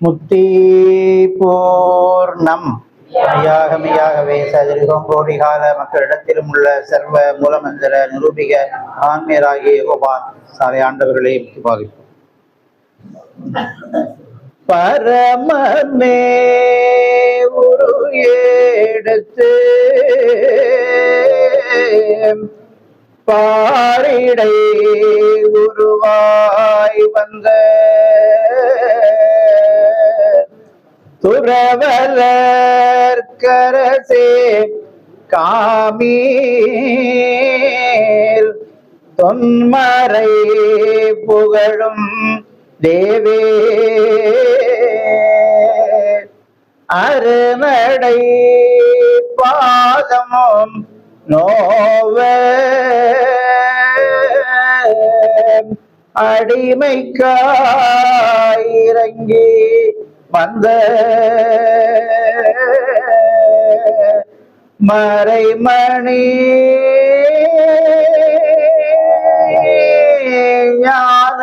முக்தி பூர்ணம் மையாகவே சதிரிகம் கோடிகால மக்களிடத்திலும் உள்ள சர்வ மூலமந்திர நிரூபிக ஆன்மீராகிய கோபால் சாலை ஆண்டவர்களே முக்தி பாதிப்போம். பரமமே உரு எடுத்து பாரிடை உருவாய் வந்த துறவலர் கரசே காமீர் தொன்மறை புகழும் தேவே அருநடை பாதமும் நோவ அடிமைக்காயிறங்கி வந்த மறைமணி ஞான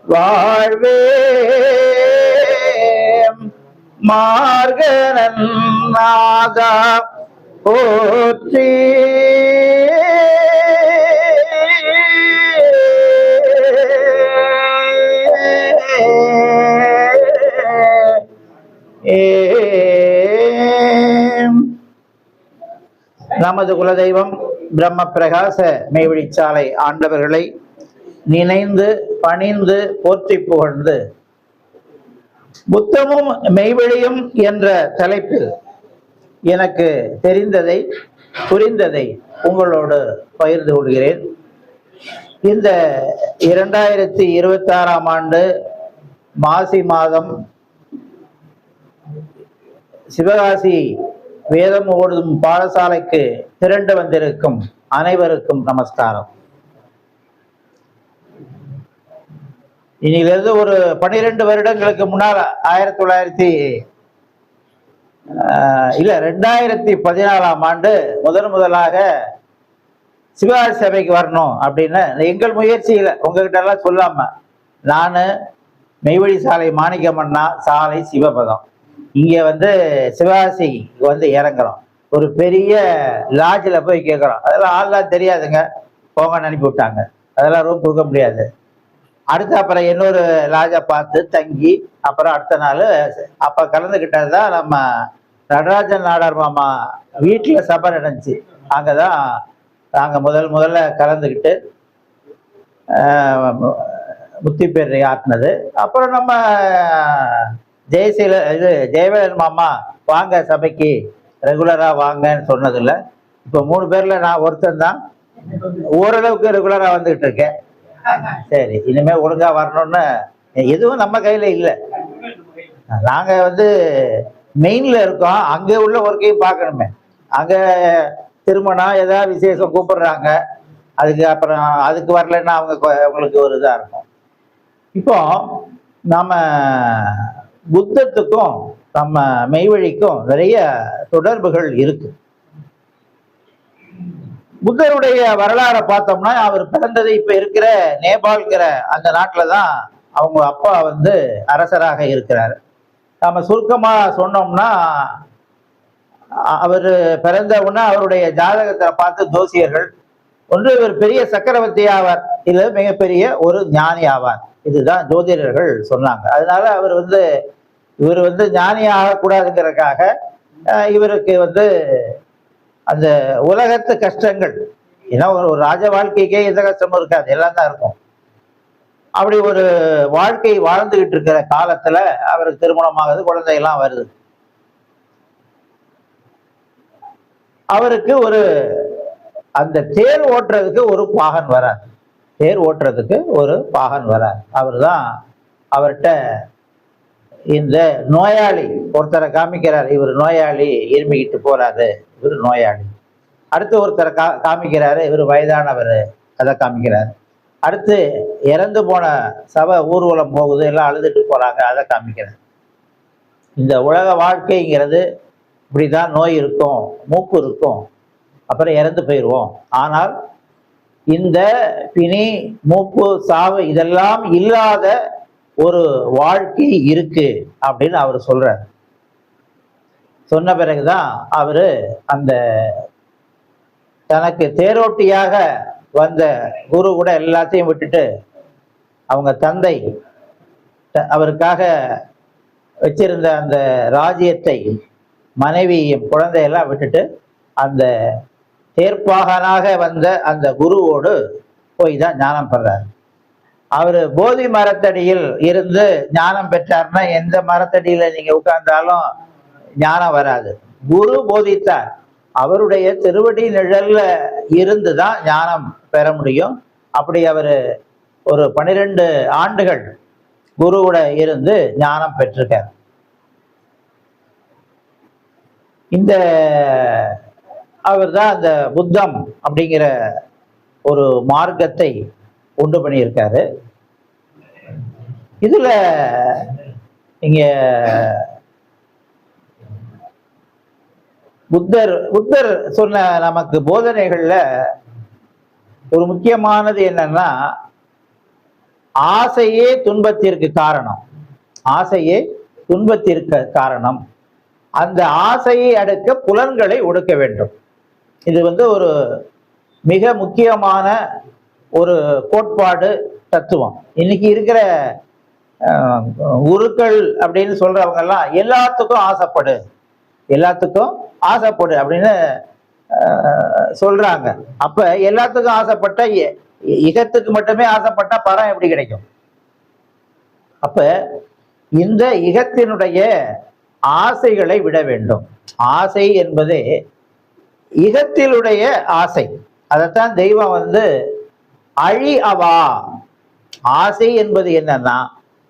வாழ்வே மார்கனன் நாதா போற்றி நமது குலதெய்வம் பிரம்ம பிரகாச மெய்வழிச்சாலை ஆண்டவர்களை நினைந்து பணிந்து போற்றி புகழ்ந்து புத்தமும் மெய்வழியும் என்ற தலைப்பில் எனக்கு தெரிந்ததை புரிந்ததை உங்களோடு பகிர்ந்து கொள்கிறேன். இந்த 2026ஆம் ஆண்டு மாசி மாதம் சிவகாசி வேதம் ஓடும் பாடசாலைக்கு திரண்டு வந்திருக்கும் அனைவருக்கும் நமஸ்காரம். இனியிலிருந்து ஒரு 12 வருடங்களுக்கு முன்னால் 2014ஆம் ஆண்டு முதலாக சிவகாசி சபைக்கு வரணும் அப்படின்னு எங்கள் முயற்சியில் உங்ககிட்ட எல்லாம் சொல்லாம நான் மெய்வழி சாலை மாணிக்கமண்ணா சாலை சிவபதம் இங்கே சிவகாசி இறங்குறோம். ஒரு பெரிய லாட்ஜில் போய் கேட்குறோம். அதெல்லாம் ஆள்லாம் தெரியாதுங்க, போங்கன்னு அனுப்பி விட்டாங்க. அதெல்லாம் ரூம் கொடுக்க முடியாது. அப்புறம் இன்னொரு லாட்ஜை பார்த்து தங்கி அப்புறம் அடுத்த நாள் அப்போ கலந்துக்கிட்டது தான் நம்ம நடராஜன் நாடார் மாமா வீட்டில் சபை நடந்துச்சு. அங்கே தான் நாங்கள் முதல்ல கலந்துக்கிட்டு முத்தி பேர் ஆட்டினது. அப்புறம் நம்ம ஜெயவேலன் மாமா வாங்க சபைக்கு ரெகுலராக வாங்கன்னு சொன்னதில்ல. இப்போ 3 பேரில் நான் ஒருத்தன் தான் ஓரளவுக்கு ரெகுலராக வந்துக்கிட்டு இருக்கேன். சரி, இனிமேல் ஒழுங்காக வரணும்னு எதுவும் நம்ம கையில் இல்லை. நாங்கள் மெயினில் இருக்கோம், அங்கே உள்ள ஒர்க்கையும் பார்க்கணுமே. அங்கே திருமணம் ஏதாவது விசேஷம் கூப்பிடுறாங்க, அதுக்கு வரலைன்னா அவங்களுக்கு ஒரு இதாக இருக்கும். இப்போ நம்ம புத்தத்துக்கும் நம்ம மெய்வழிக்கும் நிறைய தொடர்புகள் இருக்கு. புத்தருடைய வரலாறை பார்த்தோம்னா அவர் பிறந்தது இப்ப இருக்கிற நேபாள்ங்கிற அந்த நாட்டில் தான் அவங்க அப்பா அரசராக இருக்கிறார். நம்ம சுருக்கமா சொன்னோம்னா அவர் பிறந்த உடனே அவருடைய ஜாதகத்தை பார்த்து ஜோசியர்கள் இவர் பெரிய சக்கரவர்த்தி ஆவார், இல்ல மிகப்பெரிய ஒரு ஞானி ஆவார், இதுதான் ஜோதிடர்கள் சொன்னாங்க. அதனால அவர் இவர் ஞானி ஆகக்கூடாதுங்கிறதுக்காக இவருக்கு அந்த உலகத்து கஷ்டங்கள், ஏன்னா ஒரு ராஜ வாழ்க்கைக்கே எந்த கஷ்டமும் இருக்காது, எல்லாம் தான் இருக்கும். அப்படி ஒரு வாழ்க்கை வாழ்ந்துகிட்டு இருக்கிற காலத்துல அவருக்கு திருமணமாகுது, குழந்தையெல்லாம் வருது. அவருக்கு அந்த தேர் ஓட்டுறதுக்கு ஒரு பாகன் வரார். அவர் தான் அவர்கிட்ட இந்த நோயாளி ஒருத்தரை காமிக்கிறார். இவர் நோயாளி, இருமிக்கிட்டு போறாரு, இவர் நோயாளி. அடுத்து ஒருத்தரை காமிக்கிறாரு, இவர் வயதானவர், அதை காமிக்கிறார். அடுத்து இறந்து போன சபை ஊர்வலம் போகுது, எல்லாம் அழுதுட்டு போறாங்க, அதை காமிக்கிறார். இந்த உலக வாழ்க்கைங்கிறது இப்படிதான், நோய் இருக்கும், மூப்பு இருக்கும், அப்புறம் இறந்து போயிடுவோம். ஆனால் இந்த பிணி, மூப்பு, சாவு இதெல்லாம் இல்லாத ஒரு வாழ்க்கை இருக்கு அப்படின்னு அவர் சொல்றார். சொன்ன பிறகுதான் அவரு அந்த தனக்கு தேரோட்டியாக வந்த குரு கூட எல்லாத்தையும் விட்டுட்டு அவங்க தந்தை அவருக்காக வச்சிருந்த அந்த ராஜ்யத்தை, மனைவியும் குழந்தையெல்லாம் விட்டுட்டு அந்த தேர்ப்பாகனாக வந்த அந்த குருவோடு போய் தான் ஞானம் பெறார். அவரு போதி மரத்தடியில் இருந்து ஞானம் பெற்றார்னா எந்த மரத்தடியில நீங்க உட்கார்ந்தாலும் ஞானம் வராது. குரு போதித்தார், அவருடைய திருவடி நிழல்ல இருந்து தான் ஞானம் பெற முடியும். அப்படி அவரு ஒரு 12 ஆண்டுகள் குருவோட இருந்து ஞானம் பெற்றிருக்கார். இந்த அவர் தான் அந்த புத்தம் அப்படிங்கிற ஒரு மார்க்கத்தை உண்டு பண்ணியிருக்காரு. இதுல இங்க புத்தர் சொன்ன நமக்கு போதனைகள்ல ஒரு முக்கியமானது என்னன்னா, ஆசையே துன்பத்திற்கு காரணம், ஆசையே துன்பத்திற்கு காரணம். அந்த ஆசையை அடுக்க புலன்களை ஒடுக்க வேண்டும். இது ஒரு மிக முக்கியமான ஒரு கோட்பாடு, தத்துவம். இன்னைக்கு இருக்கிற குருக்கள் அப்படின்னு சொல்றவங்க எல்லாம் எல்லாத்துக்கும் ஆசைப்படு, எல்லாத்துக்கும் ஆசைப்படு அப்படின்னு சொல்றாங்க. அப்ப எல்லாத்துக்கும் ஆசைப்பட்ட, இகத்துக்கு மட்டுமே ஆசைப்பட்டா பரம் எப்படி கிடைக்கும்? அப்ப இந்த இகத்தினுடைய ஆசைகளை விட வேண்டும். ஆசை என்பதே இகத்திலுடைய ஆசை. அதைத்தான் தெய்வம் அழி அவா. ஆசை என்பது என்னன்னா,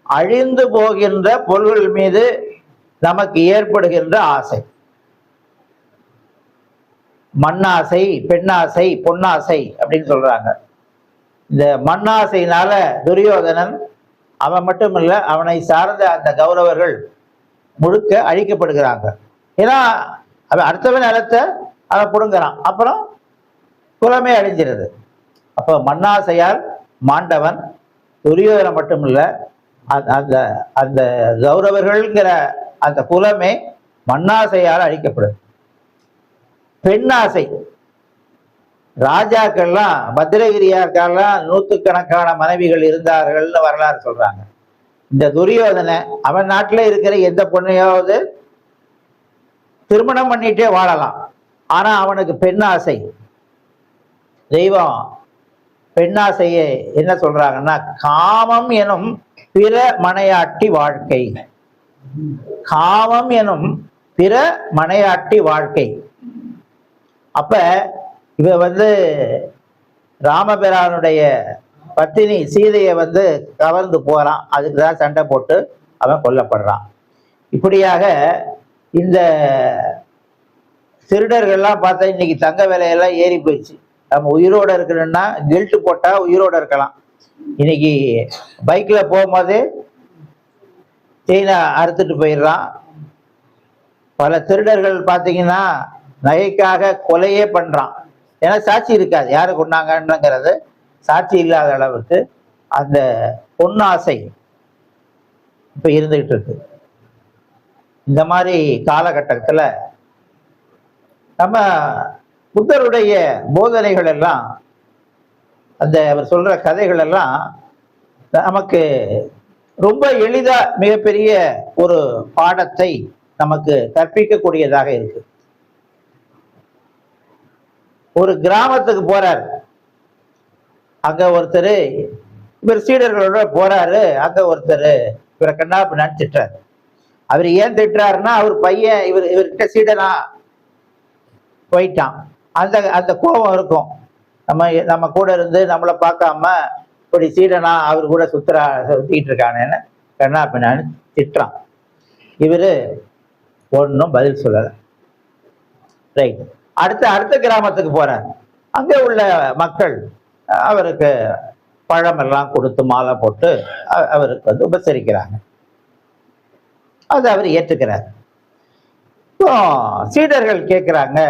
அழிந்து போகின்ற பொருள்கள் மீது நமக்கு ஏற்படுகின்ற ஆசை. மண்ணாசை, பெண்ணாசை, பொன்னாசை அப்படின்னு சொல்றாங்க. இந்த மண்ணாசையினால துரியோதனன் அவன் மட்டுமல்ல, அவனை சார்ந்த அந்த கௌரவர்கள் முழுக்க அழிக்கப்படுகிறாங்க. ஏன்னா அவன் அடுத்தவன் நிலத்தை அவன் பிடுங்குறான், அப்புறம் குலமே அழிஞ்சிருது. அப்போ மண்ணாசையால் மாண்டவன் துரியோதனன் மட்டுமில்ல, அந்த அந்த கௌரவர்கள்ங்கிற அந்த குலமே மண்ணாசையால் அழிக்கப்படுது. பெண்ணாசை, ராஜாக்கள்லாம், பத்திரகிரியாக்கெல்லாம் 100கணக்கான மனைவிகள் இருந்தார்கள்னு வரலாறு சொல்றாங்க. இந்த துரியோதன அவன் நாட்டுல இருக்கிற எந்த பொண்ணையாவது திருமணம் பண்ணிட்டே வாழலாம். ஆனா அவனுக்கு பெண்ணாசை. தெய்வம் பெண்ணாசையை என்ன சொல்றாங்கன்னா, காமம் எனும் பிற மனையாட்டி வாழ்க்கை. காமம் எனும் பிற மனையாட்டி வாழ்க்கை. அப்ப இவ ராமபிரானுடைய பத்தினி சீதையை கவர்ந்து போறான். அதுக்குதான் சண்டை போட்டு அவன் கொல்லப்படுறான். இப்படியாக இந்த திருடர்கள்லாம் பார்த்தா இன்னைக்கு தங்க விலையெல்லாம் ஏறி போயிடுச்சு. நம்ம உயிரோட இருக்கணும்னா கில்ட்டு போட்டா உயிரோட இருக்கலாம். இன்னைக்கு பைக்ல போகும்போது செயினை அறுத்துட்டு போயிடுறான். பல திருடர்கள் பார்த்தீங்கன்னா நகைக்காக கொலையே பண்றான். ஏன்னா சாட்சி இருக்காது, யாரு கொண்டாங்கன்னுங்கிறது சாட்சி இல்லாத அளவுக்கு அந்த பொன்னாசை இப்ப இருந்துகிட்டு இருக்கு. இந்த மாதிரி காலகட்டத்துல நம்ம புத்தருடைய போதனைகள் எல்லாம், அந்த அவர் சொல்ற கதைகள் எல்லாம் நமக்கு ரொம்ப எளிதா மிகப்பெரிய ஒரு பாடத்தை நமக்கு கற்பிக்கக்கூடியதாக இருக்கு. ஒரு கிராமத்துக்கு போறாரு, அங்க ஒருத்தர் இவர் சீடர்களோட போறாரு. அங்க ஒருத்தர் இவரை கண்ணா பின்னான்னு திட்டுறாரு. அவர் ஏன் திட்டுறாருன்னா, அவர் பையன் இவர்கிட்ட சீடனா போயிட்டான். அந்த அந்த கோபம் இருக்கும். நம்ம கூட இருந்து நம்மளை பார்க்காம இப்படி சீடனா அவர் கூட சுத்திட்டு இருக்கானேன்னு கண்ணா பின்னான்னு திட்டுறான். இவரு ஒன்றும் பதில் சொல்லலை. ரைட். அடுத்த கிராமத்துக்கு போறார். அங்க உள்ள மக்கள் அவருக்கு பழமெல்லாம் கொடுத்து மாலை போட்டு அவருக்கு உபசரிக்கிறாங்க. அது அவர் ஏற்றுக்கிறார். இப்போ சீடர்கள் கேட்குறாங்க,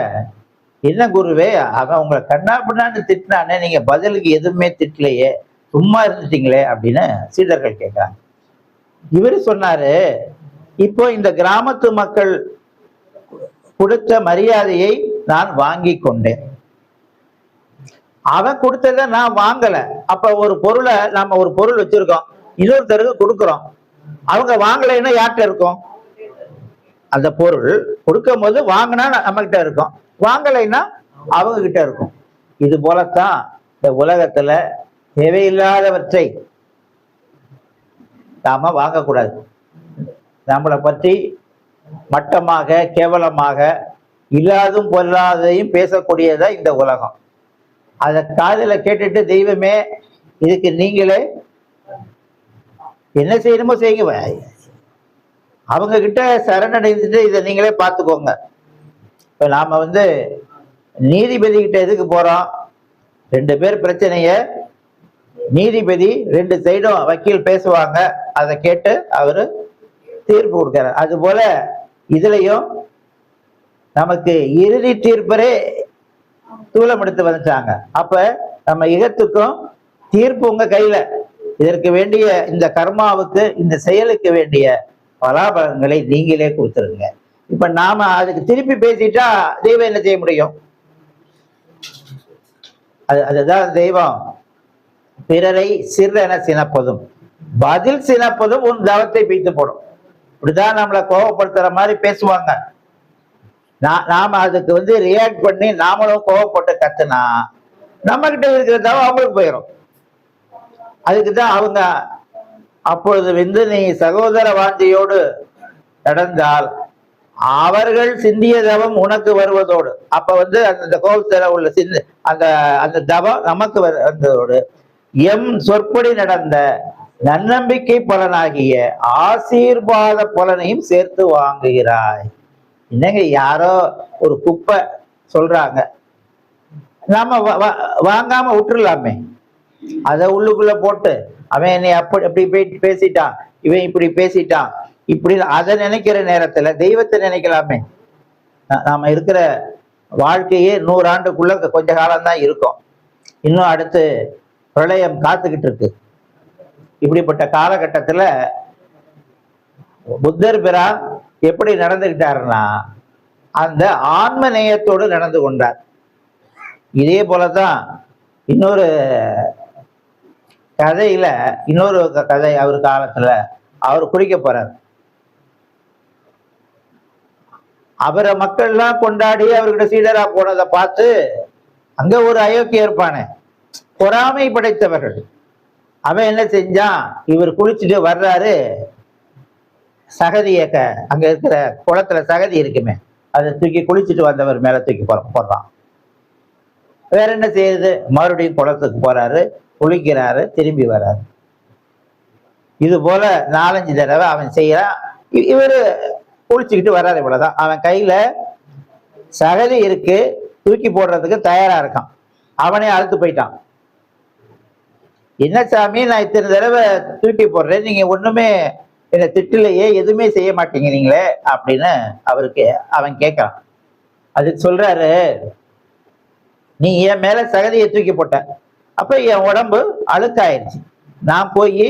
என்ன குருவே, அவன் உங்களை கண்ணா பின்னான்னு திட்டினானே, நீங்க பதிலுக்கு எதுவுமே திட்டலையே, சும்மா இருந்துட்டீங்களே அப்படின்னு சீடர்கள் கேட்குறாங்க. இவரு சொன்னாரு, இப்போ இந்த கிராமத்து மக்கள் கொடுத்த மரியாதையை நான் வாங்கி கொண்டேன். அவன் கொடுத்தத நான் வாங்கல. அப்ப ஒரு பொருளை நம்ம ஒரு பொருள் வச்சிருக்கோம், இன்னொருத்தருக்கு கொடுக்கிறோம். அவங்க வாங்கலைன்னா யார்கிட்ட இருக்கும்? அந்த பொருள் கொடுக்கும் போது வாங்கினா நம்ம கிட்ட இருக்கும், வாங்கலைன்னா அவங்க கிட்ட இருக்கும். இது போலத்தான் இந்த உலகத்துல தேவையில்லாதவற்றை நாம வாங்கக்கூடாது. நம்மளை பற்றி மட்டமாக கேவலமாக இல்லாதும் பொல்லாதையும் பேசக்கூடியதா இந்த உலகம். அதை காதுல கேட்டுட்டு தெய்வமே இதுக்கு நீங்களே என்ன செய்யணுமோ செய்யுங்க, அவங்க கிட்ட சரணடைந்துட்டு இதை நீங்களே பார்த்துக்கோங்க. இப்ப நாம நீதிபதி கிட்ட எதுக்கு போறோம்? 2 பேர் பிரச்சனைய நீதிபதி 2 சைடும் வக்கீல் பேசுவாங்க, அதை கேட்டு அவரு தீர்ப்பு கொடுக்கிறார். அது போல இதுலயும் நமக்கு இறுதி தீர்ப்பரே தூளம் எடுத்து வந்துட்டாங்க. அப்ப நம்ம இகத்துக்கும் தீர்ப்பு உங்க கையில. இதற்கு வேண்டிய இந்த கர்மாவுக்கு இந்த செயலுக்கு வேண்டிய பலாபலன்களை நீங்களே கொடுத்துருங்க. இப்ப நாம அதுக்கு திருப்பி பேசிட்டா தெய்வம் என்ன செய்ய முடியும்? அதுதான் தெய்வம். பிறரை சிறென சினப்பதும் பதில் சினப்பதும் உன் தவத்தை பீத்து போடும். இப்படிதான் நம்மளை கோவப்படுத்துற மாதிரி பேசுவாங்க. நாம அதுக்கு ரியாக்ட் பண்ணி நாமளும் கோவப்பட்டு கத்துனா நம்ம கிட்ட இருக்கிற தவம் அவங்களுக்கு போயிடும். அதுக்குதான் அவங்க அப்பொழுது நீ சகோதர வாஞ்சையோடு நடந்தால் அவர்கள் சிந்திய தவம் உனக்கு வருவதோடு, அப்ப அந்த கோபத்துல உள்ள அந்த அந்த தவம் நமக்கு வந்ததோடு எம் சொற்படி நடந்த நன்னம்பிக்கை பலனாகிய ஆசீர்வாத பலனையும் சேர்த்து வாங்குகிறாய். என்னங்க யாரோ ஒரு குப்பை சொல்றாங்க, நாம வாங்காம விட்டுருலாமே. அதை உள்ளுக்குள்ள போட்டு அவன் என்னை அப்படி பேசிட்டான், இவன் இப்படி பேசிட்டான், இப்படி அதை நினைக்கிற நேரத்துல தெய்வத்தை நினைக்கலாமே. நாம இருக்கிற வாழ்க்கையே 100 ஆண்டுக்குள்ள கொஞ்ச காலம்தான் இருக்கும். இன்னும் அடுத்து பிரளயம் காத்துக்கிட்டு இருக்கு. இப்படிப்பட்ட காலகட்டத்துல புத்தர் பிரான் எப்படி நடந்துகிட்டாருன்னா அந்த ஆன்ம நேயத்தோடு நடந்து கொண்டார். இதே போலதான் இன்னொரு கதையில இன்னொரு கதை. அவர் காலத்துல அவர் குளிக்க போறார். அவரை மக்கள்லாம் கொண்டாடி அவர்கிட்ட சீடரா போனதை பார்த்து அங்க ஒரு அயோக்கிய இருப்பானே, பொறாமை படைத்தவர்கள். அவன் என்ன செஞ்சான், இவர் குளிச்சுட்டு வர்றாரு, சகதிய அங்க இருக்கிற குளத்துல சகதி இருக்குமே, அதை தூக்கி குளிச்சுட்டு வந்தவர் மேல தூக்கி போடுறான். வேற என்ன செய்யுது, மறுபடியும் குளத்துக்கு போறாரு, குளிக்கிறாரு, திரும்பி வர்றாரு. இது போல 4-5 தடவை அவன் செய்யறான். இவரு குளிச்சுக்கிட்டு வர்றாரு. இவ்வளவுதான். அவன் கையில சகதி இருக்கு, தூக்கி போடுறதுக்கு தயாரா இருக்கான். அவனே அழுத்து போயிட்டான். என்ன சாமி, நான் இத்தனை தடவை தூக்கி போடுறேன், நீங்க ஒண்ணுமே என்னை திட்டிலையே, எதுவுமே செய்ய மாட்டேங்கிறீங்களே அப்படின்னு அவன் கேட்கறான். அதுக்கு சொல்றாரு, நீ என் மேல சகதியை தூக்கி போட்ட, அப்ப என் உடம்பு அழுக்காயிருச்சு, நான் போய்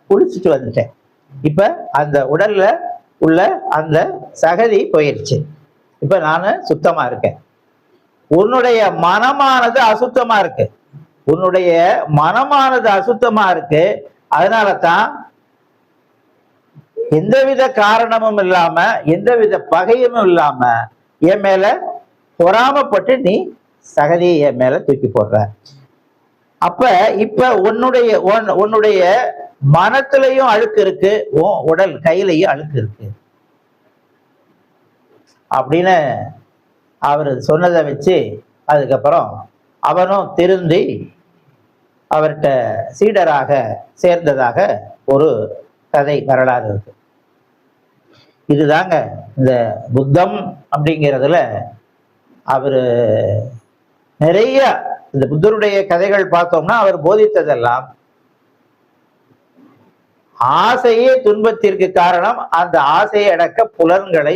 குளிச்சுட்டு வந்துட்டேன். இப்ப அந்த உடல்ல உள்ள அந்த சகதி போயிருச்சு, இப்ப நானு சுத்தமா இருக்கேன். உன்னுடைய மனமானது அசுத்தமா இருக்கு, உன்னுடைய மனமானது அசுத்தமா இருக்கு. அதனால தான் எந்தவித காரணமும் இல்லாம எந்தவித பகையும் இல்லாம என் மேல பொறாமப்பட்டு நீ சகதியை என் மேல தூக்கி போடுற. அப்ப இப்ப உன்னுடைய மனத்திலையும் அழுக்கு இருக்கு, உடல் கையிலையும் அழுக்கு இருக்கு அப்படின்னு அவர் சொன்னதை வச்சு அதுக்கப்புறம் அவனும் திருந்தி அவர்கிட்ட சீடராக சேர்ந்ததாக ஒரு கதை வரலாறு இருக்கு. இதுதாங்க இந்த புத்தம் அப்படிங்கிறதுல அவரு நிறைய இந்த புத்தருடைய கதைகள் பார்த்தோம்னா அவர் போதித்ததெல்லாம் ஆசையே துன்பத்திற்கு காரணம், அந்த ஆசையை அடக்க புலன்களை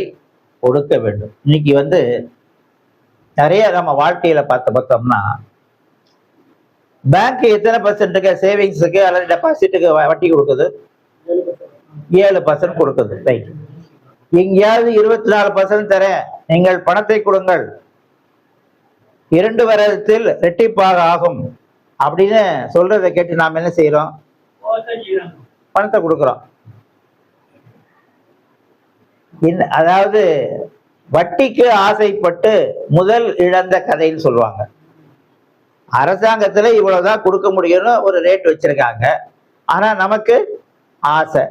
கொடுக்க வேண்டும். இன்னைக்கு நிறைய நம்ம வாழ்க்கையில பார்த்தோம்னா பேங்க் எத்தனை % சேவிங்ஸுக்கு அல்லது டெபாசிட்டுக்கு வட்டி கொடுக்குது? 7% கொடுக்குது. ரைட். எங்கேயாவது 24% தரேன், நீங்கள் பணத்தை கொடுங்கள், 2 வருடத்தில் ரெட்டிப்பாக ஆகும் அப்படின்னு சொல்றதை கேட்டு நாம் என்ன செய்யறோம்? பணத்தை கொடுக்குறோம். அதாவது வட்டிக்கு ஆசைப்பட்டு முதல் இழந்த கதைன்னு சொல்லுவாங்க. அரசாங்கத்துல இவ்வளவுதான் கொடுக்க முடியும்னு ஒரு ரேட் வச்சிருக்காங்க. ஆனா நமக்கு ஆசை.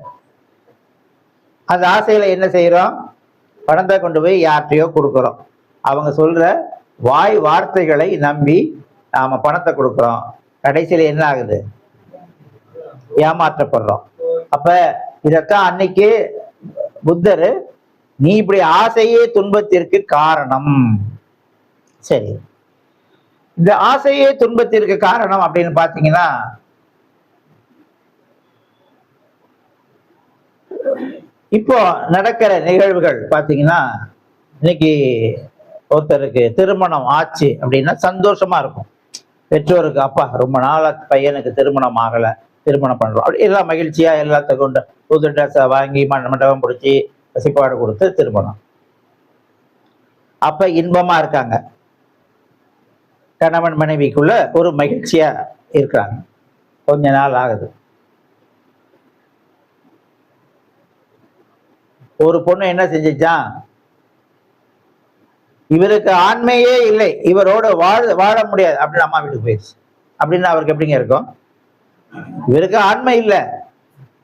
அந்த ஆசையில என்ன செய்யறோம்? பணத்தை கொண்டு போய் யார்கிட்டயோ கொடுக்குறோம். அவங்க சொல்ற வாய் வார்த்தைகளை நம்பி நாம பணத்தை கொடுக்குறோம். கடைசியில என்ன ஆகுது? ஏமாற்றப்படுறோம். அப்ப இதத்தான் அன்னைக்கு புத்தர், நீ இப்படி ஆசையே துன்பத்திற்கு காரணம். சரி, இந்த ஆசையே துன்பத்திற்கு காரணம் அப்படின்னு பாத்தீங்கன்னா, இப்போ நடக்கிற நிகழ்வுகள் பாத்தீங்கன்னா, இன்னைக்கு ஒருத்தருக்கு திருமணம் ஆச்சு அப்படின்னா சந்தோஷமா இருக்கும். பெற்றோருக்கு, அப்பா ரொம்ப நாளா பையனுக்கு திருமணம் ஆகலை, திருமணம் பண்றோம் அப்படி எல்லாம் மகிழ்ச்சியா எல்லாத்த கொண்டு புது ட்ரெஸ்ஸை வாங்கி மண்டபம் பிடிச்சி சிப்பாடு கொடுத்து திருமணம். அப்ப இன்பமா இருக்காங்க, கணவன் மனைவிக்குள்ள ஒரு மகிழ்ச்சியா இருக்கிறாங்க. கொஞ்ச நாள் ஆகுது, ஒரு பொண்ணு என்ன செஞ்சிச்சான், இவருக்கு ஆண்மையே இல்லை, இவரோட வாழ முடியாது அப்படின்னு அம்மா வீட்டுக்கு போயிடுச்சு. அப்படின்னு அவருக்கு எப்படிங்க இருக்கும்? இவருக்கு ஆண்மை இல்லை,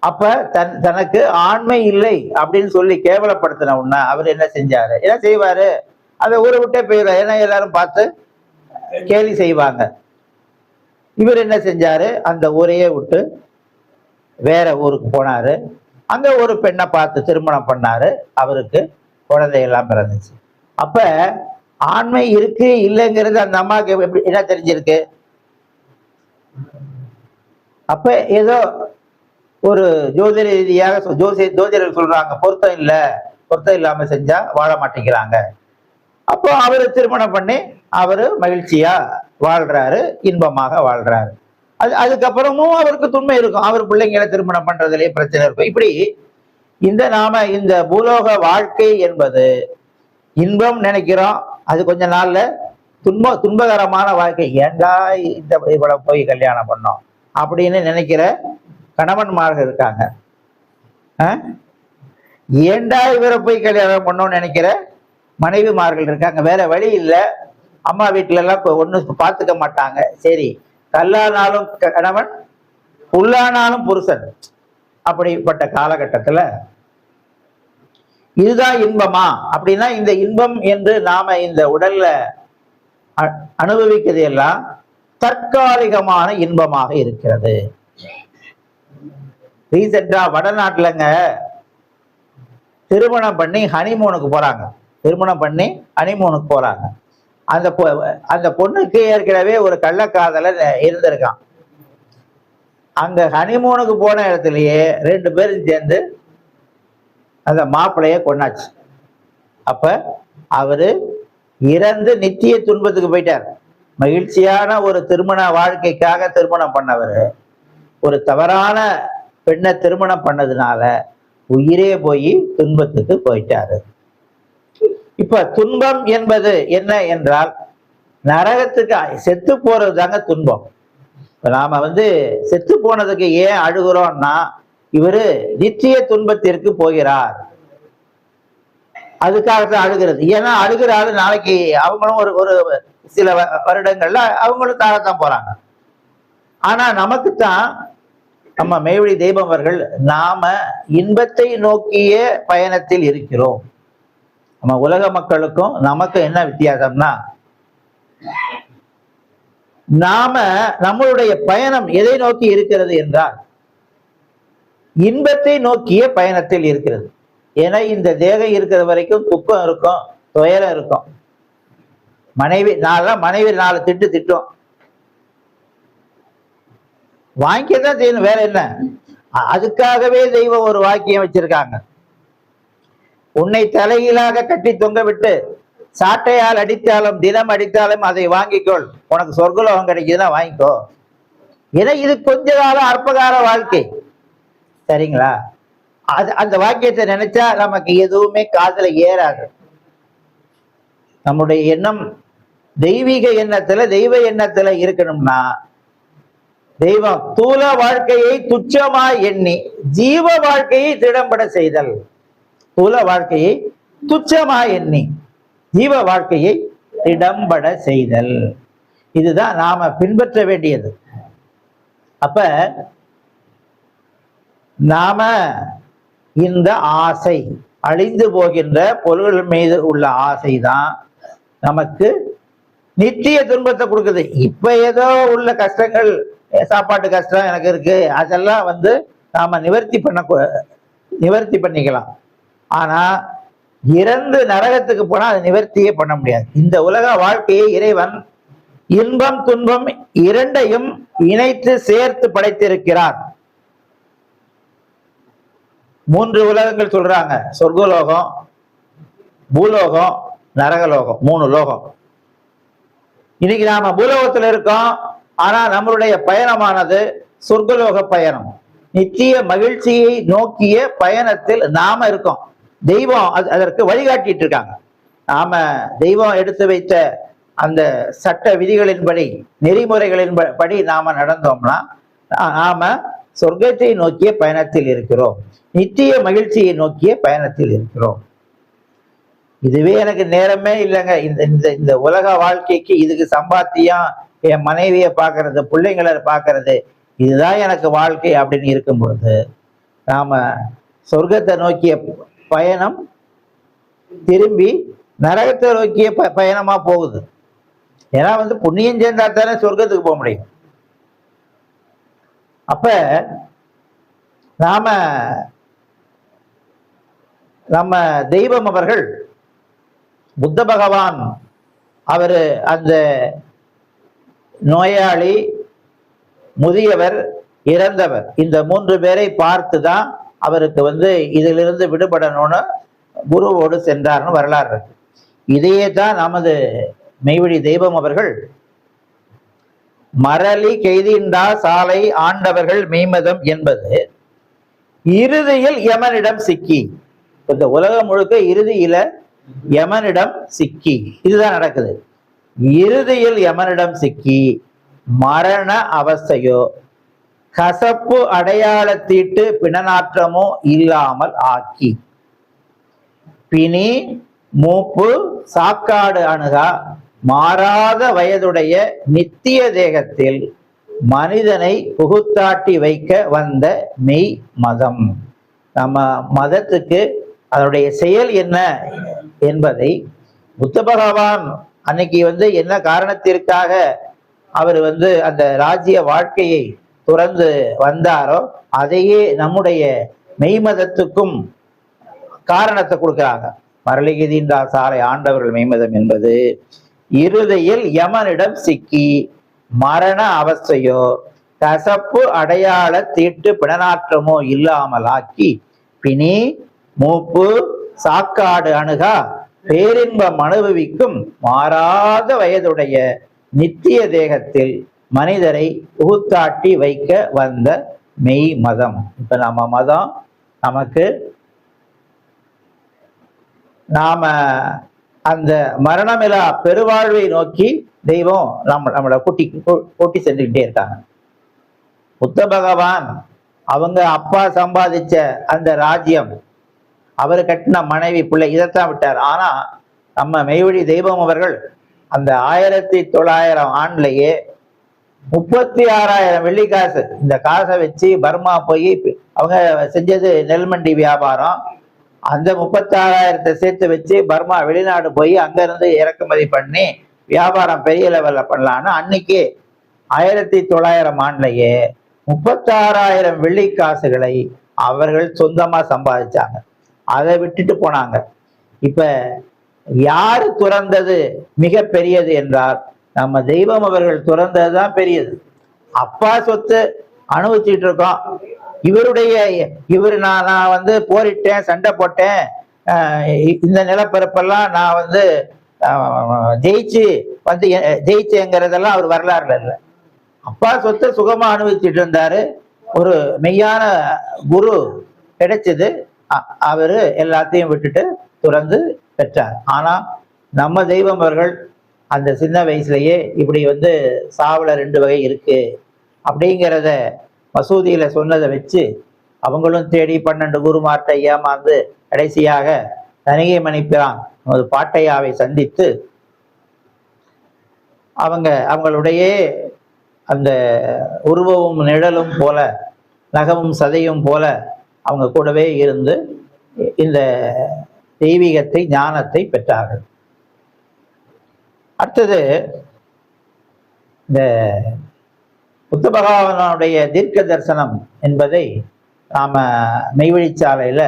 அப்ப தனக்கு ஆண்மை இல்லை அப்படின்னு சொல்லி கேவலப்படுத்தின உடனே அவர் என்ன செஞ்சாரு? என்ன செய்வாரு? அதை ஊரை விட்டே போயிடும். ஏன்னா எல்லாரும் பார்த்து கேலி செய்வாங்க. இவர் என்ன செஞ்சாரு? அந்த ஊரையே விட்டு வேற ஊருக்கு போனாரு. அங்க ஒரு பெண்ணை பார்த்து திருமணம் பண்ணாரு. அவருக்கு குழந்தையெல்லாம் பிறந்துச்சு. அப்ப ஆண்மை இருக்கு இல்லைங்கிறது அந்த அம்மாவுக்கு எப்படி என்ன தெரிஞ்சிருக்கு? அப்ப ஏதோ ஒரு ஜோதிட ரீதியாக ஜோதிடர் சொல்றாங்க பொருத்தம் இல்லாம செஞ்சா வாழ மாட்டேங்கிறாங்க. அப்போ அவரு திருமணம் பண்ணி அவரு மகிழ்ச்சியா வாழ்றாரு, இன்பமாக வாழ்றாரு. அதுக்கப்புறமும் அவருக்கு துன்பம் இருக்கும். அவர் பிள்ளைங்களை திருமணம் பண்றதுலயே பிரச்சனை இருக்கும். இப்படி இந்த பூலோக வாழ்க்கை என்பது இன்பம் நினைக்கிறோம், அது கொஞ்ச நாள்ல துன்பகரமான வாழ்க்கை. ஏண்டா இவ்வளவு போய் கல்யாணம் பண்ணோம் அப்படின்னு நினைக்கிற கணவன்மார்கள் இருக்காங்க. ஏண்டா இவரை போய் கல்யாணம் பண்ணோம்னு நினைக்கிற மனைவிமார்கள் இருக்காங்க. வேற வழி இல்லை, அம்மா வீட்டுல எல்லாம் ஒண்ணு பார்த்துக்க மாட்டாங்க. சரி, கல்லானாலும் கணவன், புல்லானாலும் புருஷன். அப்படிப்பட்ட காலகட்டத்துல இதுதான் இன்பமா அப்படின்னா, இந்த இன்பம் என்று நாம இந்த உடல்ல அனுபவிக்கிறது எல்லாம் தற்காலிகமான இன்பமாக இருக்கிறது. ரீசெண்டா வடநாட்டுலங்க திருமணம் பண்ணி ஹனிமூனுக்கு போறாங்க. அந்த பொண்ணுக்கு ஏற்கனவே ஒரு கள்ளக்காதலன் இருந்திருக்கான். அங்க ஹனிமூனுக்கு போன இடத்துலயே 2 பேரும் சேர்ந்து அந்த மாப்பிள்ளைய கொண்டாச்சு. அப்ப அவரு இறந்து நித்திய துன்பத்துக்கு போயிட்டார். மகிழ்ச்சியான ஒரு திருமண வாழ்க்கைக்காக திருமணம் பண்ணவர் ஒரு தவறான பெண்ணை திருமணம் பண்ணதுனால உயிரே போய் துன்பத்துக்கு போயிட்டாரு. இப்ப துன்பம் என்பது என்ன என்றால், நரகத்துக்கு செத்து போறது தாங்க துன்பம். இப்ப நாம செத்து போனதுக்கு ஏன் அழுகிறோம்னா, இவரு நித்திய துன்பத்திற்கு போகிறார், அதுக்காகத்தான் அழுகிறது. ஏன்னா அழுகிறாரு, நாளைக்கு அவங்களும் ஒரு சில வருடங்கள்ல அவங்களும் தாகத்தான் போறாங்க. ஆனா நமக்குத்தான் நம்ம மெய்வழி தெய்வம் அவர்கள், நாம இன்பத்தை நோக்கிய பயணத்தில் இருக்கிறோம். நம்ம உலக மக்களுக்கும் நமக்கு என்ன வித்தியாசம்னா, நாம நம்மளுடைய பயணம் எதை நோக்கி இருக்கிறது என்றால் இன்பத்தை நோக்கிய பயணத்தில் இருக்கிறது. ஏன்னா இந்த தேகம் இருக்கிற வரைக்கும் துக்கம் இருக்கும், துயரம் இருக்கும். மனைவி 4 திட்டும் வாங்கிதான் செய்யணும், வேற என்ன? அதுக்காகவே தெய்வம் ஒரு வாக்கியம் வச்சிருக்காங்க. உன்னை தலைகீழாக கட்டி தொங்க விட்டு சாட்டையால் அடித்தாலும் தினம் அடித்தாலும் அதை வாங்கிக்கொள், உனக்கு சொர்க்கலோகம் கிடைக்குதுன்னா வாங்கிக்கோ. ஏன்னா இது கொஞ்ச கால அற்பகால வாழ்க்கை, சரிங்களா? அந்த வாக்கியத்தை நினைச்சா நமக்கு எதுவுமே காதுல ஏறாது. நம்முடைய எண்ணம் தெய்வீக எண்ணத்துல, தெய்வ எண்ணத்துல இருக்கணும்னா, தெய்வம் தூல வாழ்க்கையை துச்சமாய் எண்ணி ஜீவ வாழ்க்கையை திடம்பட செய்தல். தூல வாழ்க்கையை துச்சமாய் எண்ணி ஜீவ வாழ்க்கையை திடம்பட செய்தல், இதுதான் நாம பின்பற்ற வேண்டியது. அப்ப நாம இந்த ஆசை, அழிந்து போகின்ற பொருள்கள் மீது உள்ள ஆசை தான் நமக்கு நித்திய துன்பத்தை கொடுக்குது. இப்ப ஏதோ உள்ள கஷ்டங்கள், சாப்பாட்டு கஷ்டம் எனக்கு இருக்கு, அதெல்லாம் நாம நிவர்த்தி பண்ணிக்கலாம். ஆனா இறந்து நரகத்துக்கு போனா அதை நிவர்த்தியே பண்ண முடியாது. இந்த உலக வாழ்க்கையை இறைவன் இன்பம் துன்பம் இரண்டையும் இணைத்து சேர்த்து படைத்திருக்கிறார். 3 உலகங்கள் சொல்றாங்க, சொர்க்கலோகம், பூலோகம், நரகலோகம், 3 லோகம். இன்னைக்கு நாம பூலோகத்துல இருக்கோம். ஆனா நம்மளுடைய பயணமானது சொர்க்கலோக பயணம், நித்திய மகிழ்ச்சியை நோக்கிய பயணத்தில் நாம இருக்கோம். தெய்வம் அதற்கு வழிகாட்டிட்டு இருக்காங்க. நாம தெய்வம் எடுத்து வைத்த அந்த சட்ட விதிகளின்படி, நெறிமுறைகளின் படி நாம நடந்தோம்னா நாம சொர்க்கத்தை நோக்கிய பயணத்தில் இருக்கிறோம், நித்திய மகிழ்ச்சியை நோக்கிய பயணத்தில் இருக்கிறோம். இதுவே எனக்கு நேரமே இல்லைங்க, இந்த உலக வாழ்க்கைக்கு இதுக்கு சம்பாத்தியம், என் மனைவியை பார்க்கறது, பிள்ளைங்களை பார்க்கறது, இதுதான் எனக்கு வாழ்க்கை அப்படின்னு இருக்கும் பொழுது நாம சொர்க்கத்தை நோக்கிய பயணம் திரும்பி நரகத்தை நோக்கிய பயணமா போகுது. ஏன்னா புண்ணியம் சேர்ந்தா தானே சொர்க்கத்துக்கு போக முடியும். அப்ப நம்ம தெய்வம் அவர்கள், புத்த பகவான், அவரு அந்த நோயாளி, முதியவர், இறந்தவர், இந்த 3 பேரை பார்த்துதான் அவருக்கு இதிலிருந்து விடுபடணும்னு குருவோடு சென்றார்னு வரலாறு இருக்கு. இதையே தான் நமது மெய்வழி தெய்வம் அவர்கள் மரளி கெய்திண்டா சாலை ஆண்டவர்கள் மெய்மதம் என்பது இறுதியில் யமனிடம் சிக்கி, இந்த உலகம் முழுக்க இறுதியில யமனிடம் சிக்கி, இதுதான் நடக்குது. இறுதியில் யமனிடம் சிக்கி மரண அவஸ்தையோ கசப்பு அடையாளத்தீட்டு பிணநாற்றமோ இல்லாமல் ஆக்கி, பிணி மூப்பு சாக்காடு அணுகா மாறாத வயதுடைய நித்திய தேகத்தில் மனிதனை புகுத்தாட்டி வைக்க வந்த மெய் மதம். நம்ம மதத்துக்கு அதனுடைய செயல் என்ன என்பதை புத்த பகவான் அன்னைக்கு என்ன காரணத்திற்காக அவர் அந்த ராஜ்ய வாழ்க்கையை துறந்து வந்தாரோ அதையே நம்முடைய மெய்மதத்துக்கும் காரணத்தை கொடுக்கிறாங்க. மரளிகிதின்றா சாலை ஆண்டவர்கள் மெய்மதம் என்பது இறுதியில் யமனிடம் சிக்கி மரண அவஸ்தையோ கசப்பு அடையாள தீட்டு பிணநாற்றமோ இல்லாமல் ஆக்கி, பிணி மூப்பு சாக்காடு அணுகா பேரின்பம் அனுபவிக்கும் மாறாத வயதுடைய நித்திய தேகத்தில் மனிதரை புகுத்தாட்டி வைக்க வந்த மெய் மதம். இப்ப நம்ம மதம் நமக்கு நாம அந்த மரணமிலா பெருவாழ்வை நோக்கி தெய்வம் நம்மளை கூட்டி சென்றுக்கிட்டே இருக்காங்க. புத்த பகவான் அவங்க அப்பா சம்பாதிச்ச அந்த ராஜ்யம், அவர் கட்டின மனைவி பிள்ளை, இதைத்தான் விட்டார். ஆனா நம்ம மெய்வழி தெய்வம் அவர்கள் அந்த 1900 ஆண்டுலயே 36,000 வெள்ளிக்காசு, இந்த காசை வச்சு பர்மா போய் அவங்க செஞ்சது நெல்மண்டி வியாபாரம், அந்த 36,000 சேர்த்து வச்சு பர்மா வெளிநாடு போய் அங்கிருந்து இறக்குமதி பண்ணி வியாபாரம் பெரிய லெவல்ல பண்ணலான்னு அன்னைக்கு 1900 ஆண்டுலயே 36,000 வெள்ளிக்காசுகளை அவர்கள் சொந்தமா சம்பாதிச்சாங்க. அதை விட்டுட்டு போனாங்க. இப்ப யாரு துறந்தது மிக பெரியது என்றால் நம்ம தெய்வம் அவர்கள் துறந்ததுதான் பெரியது. அப்பா சொத்து அனுபவிச்சுட்டு இருக்கோம். இவரு நான் போரிட்டேன், சண்டை போட்டேன், இந்த நிலப்பரப்பெல்லாம் நான் ஜெயிச்சேங்கிறதெல்லாம் அவர் வரலாறுல இல்லை. அப்பா சொத்தை சுகமா அனுபவிச்சுட்டு இருந்தாரு. ஒரு மெய்யான குரு கிடைச்சது. அவரு எல்லாத்தையும் விட்டுட்டு துறந்து பெற்றார். ஆனா நம்ம தெய்வம் அவர்கள் அந்த சின்ன வயசுலயே இப்படி சாவுல 2 வகை இருக்கு அப்படிங்கிறத மசூதியில சொன்னதை வச்சு அவங்களும் தேடி 12 குருமார்ட்ட ஏமாந்து கடைசியாக தனிகை மணிப்பிரான் ஒரு பாட்டையாவை சந்தித்து அவங்களுடைய அந்த உருவமும் நிழலும் போல நகமும் சதையும் போல அவங்க கூடவே இருந்து இந்த தெய்வீகத்தை ஞானத்தை பெற்றார்கள். அடுத்தது இந்த புத்த பகவானுடைய தீர்க்க தரிசனம் என்பதை நாம மெய்வழிச்சாலையில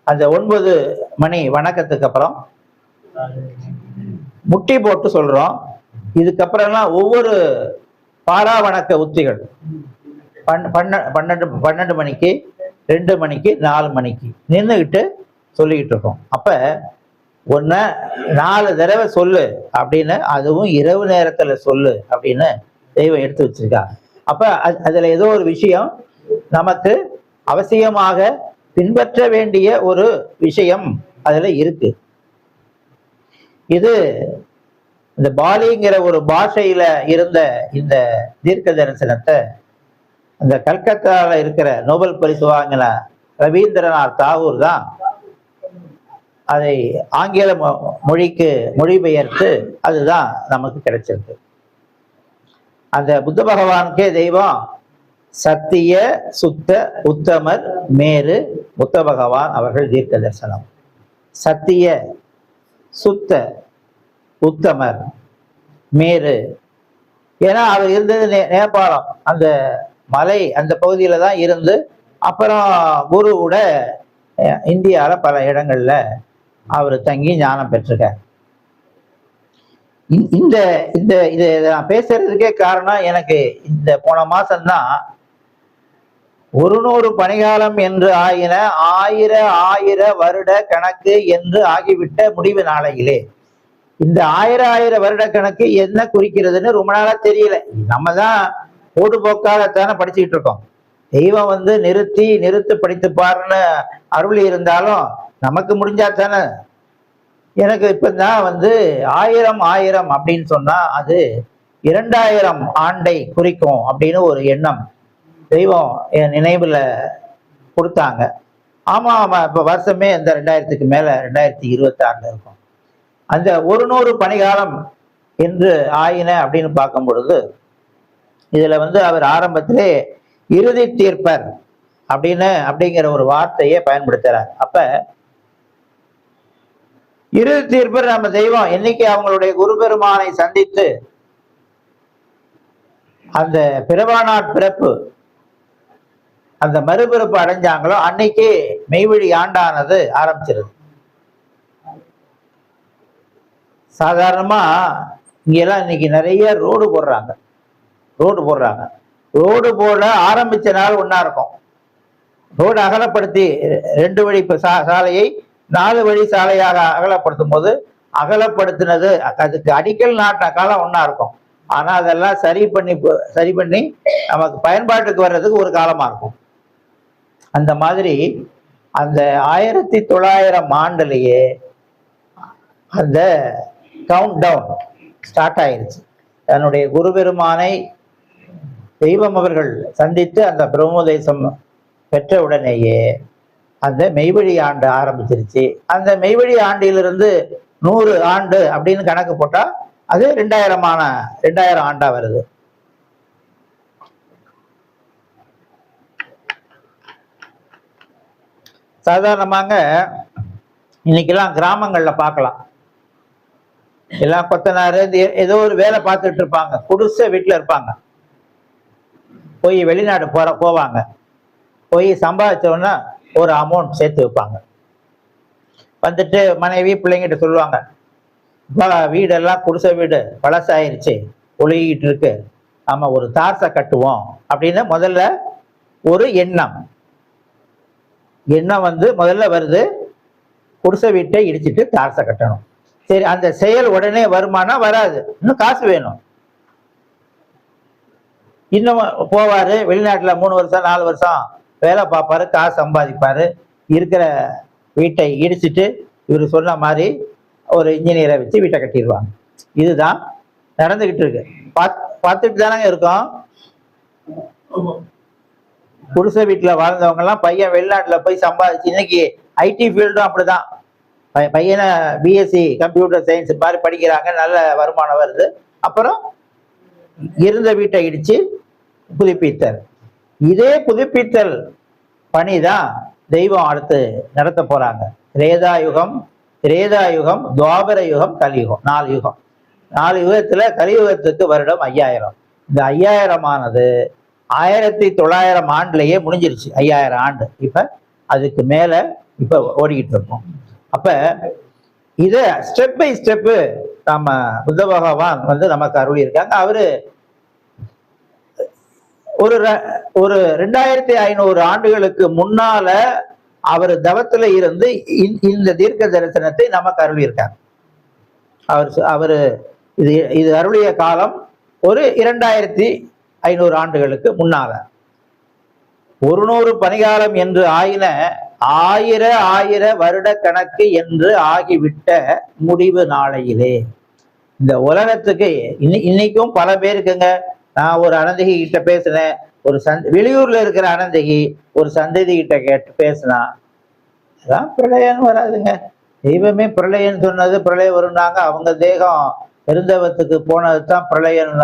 அந்த 9 மணி வணக்கத்துக்கு அப்புறம் முட்டி போட்டு சொல்றோம். இதுக்கப்புறம்லாம் ஒவ்வொரு பாரா வணக்க உத்திகள் 12 மணிக்கு, 2 மணிக்கு, 4 மணிக்கு நின்றுக்கிட்டு சொல்லிக்கிட்டு இருக்கோம். அப்ப 4 தடவை சொல்லு அப்படின்னு, அதுவும் இரவு நேரத்துல சொல்லு அப்படின்னு தெய்வம் எடுத்து வச்சிருக்காங்க. அப்ப அதுல ஏதோ ஒரு விஷயம் நமக்கு அவசியமாக பின்பற்ற வேண்டிய ஒரு விஷயம் அதுல இருக்கு. இது இந்த பாலிங்கிற ஒரு பாஷையில இருந்த இந்த தீர்க்க தரிசனத்தை அந்த கல்கத்தால இருக்கிற நோபல் பரிசு வாங்கின ரவீந்திரநாத் தாகூர் தான் அதை ஆங்கில மொழிக்கு மொழிபெயர்த்து அதுதான் நமக்கு கிடைச்சிருக்கு. அந்த புத்த பகவானுக்கே தெய்வம் சத்திய சுத்த உத்தமர் மேரு புத்த பகவான் அவர்கள் தீர்க்க தரிசனம். சத்திய சுத்த உத்தமர் மேரு, ஏன்னா அவர் இருந்தது நேபாளம், அந்த மலை அந்த பகுதியில தான் இருந்து அப்புறம் குருவோட இந்தியாவில் பல இடங்கள்ல அவர் தங்கி ஞானம் பெற்றிருக்கார். இந்த இந்த இதை நான் பேசுறதுக்கே காரணம், எனக்கு இந்த போன மாசம்தான் 100 பணிகாலம் என்று ஆகின 1000 வருட கணக்கு என்று ஆகிவிட்ட முடிவு நாளையிலே இந்த 1000 வருட கணக்கு என்ன குறிக்கிறதுன்னு ரொம்ப நாளா தெரியல. நம்ம தான் போடுபோக்காகத்தானே படிச்சுக்கிட்டு இருக்கோம். தெய்வம் நிறுத்து படித்து பாருன்னு அருள் இருந்தாலும் நமக்கு முடிஞ்சா தானே. எனக்கு இப்பதான் 1000 அப்படின்னு சொன்னா அது 2000 ஆண்டை குறிக்கும் அப்படின்னு ஒரு எண்ணம் தெய்வம் என் நினைவுல கொடுத்தாங்க. ஆமா இப்ப வருஷமே இந்த 2000க்கு மேல 2026 இருக்கும். அந்த 100 பணிகாலம் என்று ஆயின அப்படின்னு பார்க்கும் பொழுது இதுல அவர் ஆரம்பத்திலே இறுதி தீர்ப்பர் அப்படிங்கிற ஒரு வார்த்தையை பயன்படுத்துறார். அப்ப இறுதி தீர்ப்பர் நம்ம தெய்வம் என்னைக்கு அவங்களுடைய குரு பெருமானை சந்தித்து அந்த பிறவானாட் பிறப்பு அந்த மறுபிறப்பு அடைஞ்சாங்களோ அன்னைக்கு மெய்வழி ஆண்டானது ஆரம்பிச்சிருது. சாதாரணமா இங்கெல்லாம் இன்னைக்கு நிறைய ரோடு போடுறாங்க. ரோடு போட ஆரம்பிச்ச நாள் ஒன்னா இருக்கும். ரோடு அகலப்படுத்தி 2 வழி சாலையை 4 வழி சாலையாக அகலப்படுத்தும் போது அகலப்படுத்தினது அதுக்கு அடிக்கல் நாட்டின காலம் ஒன்னா இருக்கும். ஆனா அதெல்லாம் சரி பண்ணி நமக்கு பயன்பாட்டுக்கு வர்றதுக்கு ஒரு காலமா இருக்கும். அந்த மாதிரி அந்த 1900 ஆண்டுலயே அந்த கவுண்ட் டவுன் ஸ்டார்ட் ஆயிருச்சு. தன்னுடைய குரு பெருமானை தெய்வம் அவர்கள் சந்தித்து அந்த பிரம்மோதேசம் பெற்ற உடனேயே அந்த மெய்வழி ஆண்டு ஆரம்பிச்சிருச்சு. அந்த மெய்வழி ஆண்டிலிருந்து 100 ஆண்டு அப்படின்னு கணக்கு போட்டா அது 2000 ஆண்டா வருது. சாதாரணமாக இன்னைக்கெல்லாம் கிராமங்கள்ல பார்க்கலாம், எல்லாம் கொத்தனாரு ஏதோ ஒரு வேலை பார்த்துட்டு இருப்பாங்க, குடிசை வீட்டுல இருப்பாங்க. போய் வெளிநாடு போவாங்க. போய் சம்பாதிச்சோன்னா ஒரு அமௌண்ட் சேர்த்து வைப்பாங்க. வந்துட்டு மனைவி பிள்ளைங்கிட்ட சொல்லுவாங்க, வீடெல்லாம் குடிசை வீடு பழசாயிருச்சு, ஒழுகிட்டு இருக்கு, நாம ஒரு தார்சை கட்டுவோம் அப்படின்னு முதல்ல ஒரு எண்ணம் முதல்ல வருது. குடிசை வீட்டை இடிச்சிட்டு தார்சை கட்டணும். சரி, அந்த செயல் உடனே வருமானா வராது, இன்னும் காசு வேணும். இன்னும் போவாரு வெளிநாட்டுல 3 வருஷம் 4 வருஷம் வேலை பார்ப்பாரு, காசு சம்பாதிப்பாரு, இருக்கிற வீட்டை இடிச்சிட்டு இவர் சொன்ன மாதிரி ஒரு இன்ஜினியரை வச்சு வீட்டை கட்டிடுவாங்க. இதுதான் நடந்துகிட்டு இருக்கு. பார்த்துட்டு தானங்க இருக்கோம். குடிசை வீட்டுல வாழ்ந்தவங்க எல்லாம் பையன் வெளிநாட்டுல போய் சம்பாதிச்சு, இன்னைக்கு ஐடி ஃபீல்டும் அப்படிதான். பையனை பிஎஸ்சி கம்ப்யூட்டர் சயின்ஸ் மாதிரி படிக்கிறாங்க, நல்ல வருமானம் வருது. அப்புறம் இருந்த வீட்டை இடிச்சு புதுப்பித்தல். இதே புதுப்பித்தல் பணிதான் தெய்வம் அடுத்து நடத்த போறாங்க. திரேதாயுகம், துவாபர யுகம், கலியுகம், 4 யுகம். 4 யுகத்துல கலியுகத்துக்கு வருடம் 5000. இந்த 5000 1900 ஆண்டுலயே முடிஞ்சிருச்சு. 5000 ஆண்டு. இப்ப அதுக்கு மேல இப்ப ஓடிக்கிட்டு இருக்கோம். அப்ப இத ஸ்டெப் பை ஸ்டெப்பு நம்ம புத்த பகவான் நமக்கு அருளி இருக்காங்க. அவரு ஒரு 2500 ஆண்டுகளுக்கு முன்னால அவர் தவத்துல இருந்து இந்த தீர்க்க தரிசனத்தை நமக்கு அருளி இருக்காங்க. அவரு இது அருளிய காலம் ஒரு 2500 ஆண்டுகளுக்கு முன்னால. 100 பனிகாலம் என்று ஆயின 1000 வருட கணக்கு என்று ஆகிவிட்ட முடிவு நாளையிலே. இந்த உலகத்துக்கு இன்னைக்கும் பல பேருக்குங்க. நான் ஒரு அனந்தகி கிட்ட பேசினேன், ஒரு வெளியூர்ல இருக்கிற அனந்தகி ஒரு சந்ததி கிட்ட கேட்டு பேசினா, அதான் பிரளயம் வராதுங்க, தெய்வமே பிரளயம்னு சொன்னது பிரளயம் வரும்னாங்க. அவங்க தேகம் பெருந்தவத்துக்கு போனது தான் பிரளயம்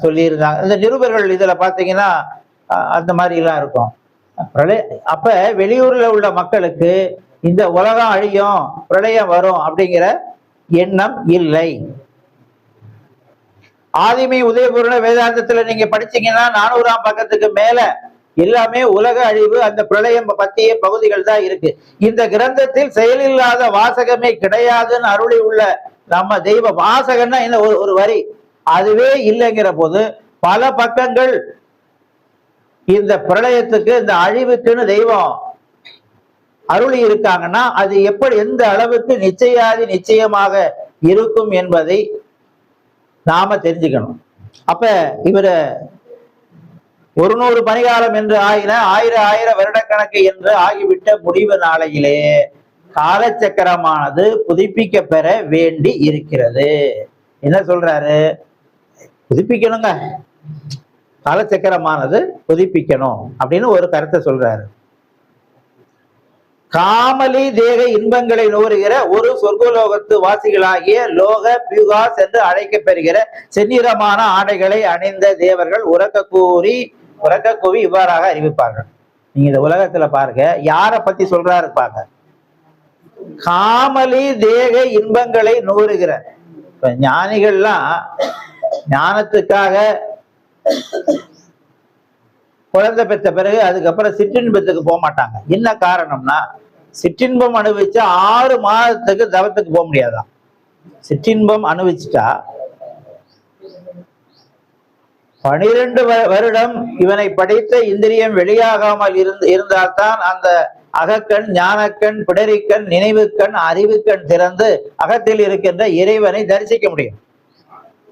சொல்லியிருந்தாங்க. இந்த நிருபர்கள் இதுல பாத்தீங்கன்னா அந்த மாதிரி எல்லாம் இருக்கும். அப்ப வெளியூர்ல உள்ள மக்களுக்கு இந்த உலகம் அழியும், பிரளயம் வரும் அப்படிங்கிற எண்ணம் இல்லை. ஆதிமை உதயபூர்ண வேதாந்தத்துல நீங்க படிச்சீங்கன்னா 400ஆம் பக்கத்துக்கு மேல எல்லாமே உலக அழிவு, அந்த பிரளயம் பத்திய பகுதிகள் தான் இருக்கு. இந்த கிரந்தத்தில் செயலில்லாத வாசகமே கிடையாதுன்னு அருளி உள்ள நம்ம தெய்வ வாசகம்னா என்ன, ஒரு வரி, அதுவே இல்லைங்கிற போது பல பக்கங்கள் இந்த பிரளயத்துக்கு, இந்த அழிவுக்குன்னு தெய்வம் அருளி இருக்காங்கன்னா அது எப்படி, எந்த அளவுக்கு நிச்சயமாக இருக்கும் என்பதை நாம தெரிஞ்சுக்கணும். அப்ப இவர 100 பனிகாலம் என்று ஆயின 1000 வருடக்கணக்கு என்று ஆகிவிட்ட முடிவு நாளையிலே காலச்சக்கரமானது புதுப்பிக்க பெற வேண்டி இருக்கிறது. என்ன சொல்றாரு? புதுப்பிக்கணுங்க, காலச்சக்கரமானது புதுப்பிக்கணும் அப்படின்னு ஒரு கருத்தை சொல்றாரு. காமலி தேக இன்பங்களை நூறுகிற ஒரு சொர்க்கலோகத்து வாசிகளாகிய லோக பியூகாஸ் என்று அழைக்கப்பெறுகிற செந்நிறமான ஆடைகளை அணிந்த தேவர்கள் உறக்க கூவி இவ்வாறாக அறிவிப்பார்கள். நீங்க இந்த உலகத்துல பாருங்க, யார பத்தி சொல்றாரு பாருங்க. காமலி தேக இன்பங்களை நூறுகிற. இப்ப ஞானிகள்லாம் ஞானத்துக்காக குழந்தை பெற்ற பிறகு அதுக்கப்புறம் சிற்றின்பத்துக்கு போக மாட்டாங்க. என்ன காரணம்னா, சிற்றின்பம் அனுபவிச்சா 6 மாதத்துக்கு தவத்துக்கு போக முடியாதான். சிற்றின்பம் அனுபவிச்சுட்டா 12 வருடம் இவனை படைத்த இந்திரியம் வெளியாகாமல் இருந்தால்தான் அந்த அகக்கண், ஞானக்கண், பிடரிக்கண், நினைவுக்கண், அறிவுக்கண் திறந்து அகத்தில் இருக்கின்ற இறைவனை தரிசிக்க முடியும்.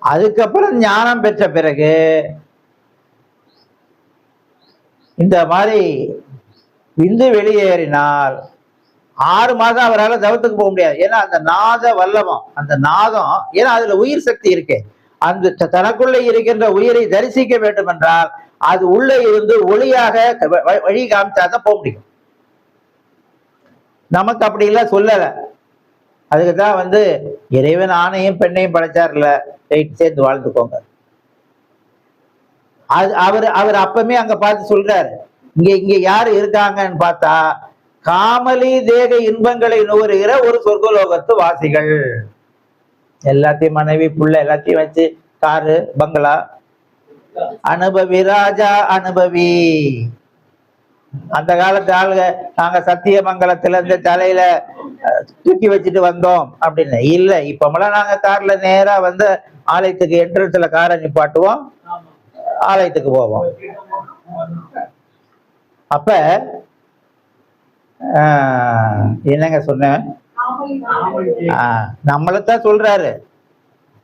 அதுக்கப்புறம் ஞானம் பெற்ற பிறகு இந்த மாதிரி விந்து வெளியேறினால் 6 மாதம் அவரால் தவத்துக்கு போக முடியாது. ஏன்னா அந்த நாத வல்லவம், அந்த நாதம், ஏன்னா அதுல உயிர் சக்தி இருக்கு. அந்த தனக்குள்ள இருக்கின்ற உயிரை தரிசிக்க வேண்டும் என்றால் அது உள்ள இருந்து ஒளியாக வழி காமிச்சாதான் போக முடியும். நமக்கு அப்படி எல்லாம் சொல்லல. அதுக்குதான் இறைவன் ஆணையும் பெண்ணையும் படைச்சார்ல, சேர்ந்து வாழ்ந்துக்கோங்க. அவர் அப்பமே அங்க பார்த்து சொல்றாரு, இங்க யாரு இருக்காங்கன்னு பார்த்தா காமலி தேக இன்பங்களை நுகருகிற ஒரு சொர்க்கலோகத்து வாசிகள். எல்லாத்தையும் மனைவி புள்ள எல்லாத்தையும் வச்சு காரு பங்களா, அனுபவி ராஜா அனுபவி. அந்த காலத்து ஆளுங்க நாங்க சத்தியமங்கலத்துல இருந்து தலையில தூக்கி வச்சுட்டு வந்தோம் அப்படின்னு இல்ல. இப்பமெல்லாம் நாங்க கார்ல நேரா ஆலயத்துக்கு என்ட்ரன்ஸ்ல காரை நிப்பாட்டுவோம், ஆலயத்துக்கு போவோம். அப்ப என்னங்க சொன்னேன், நம்மளைத்தான் சொல்றாரு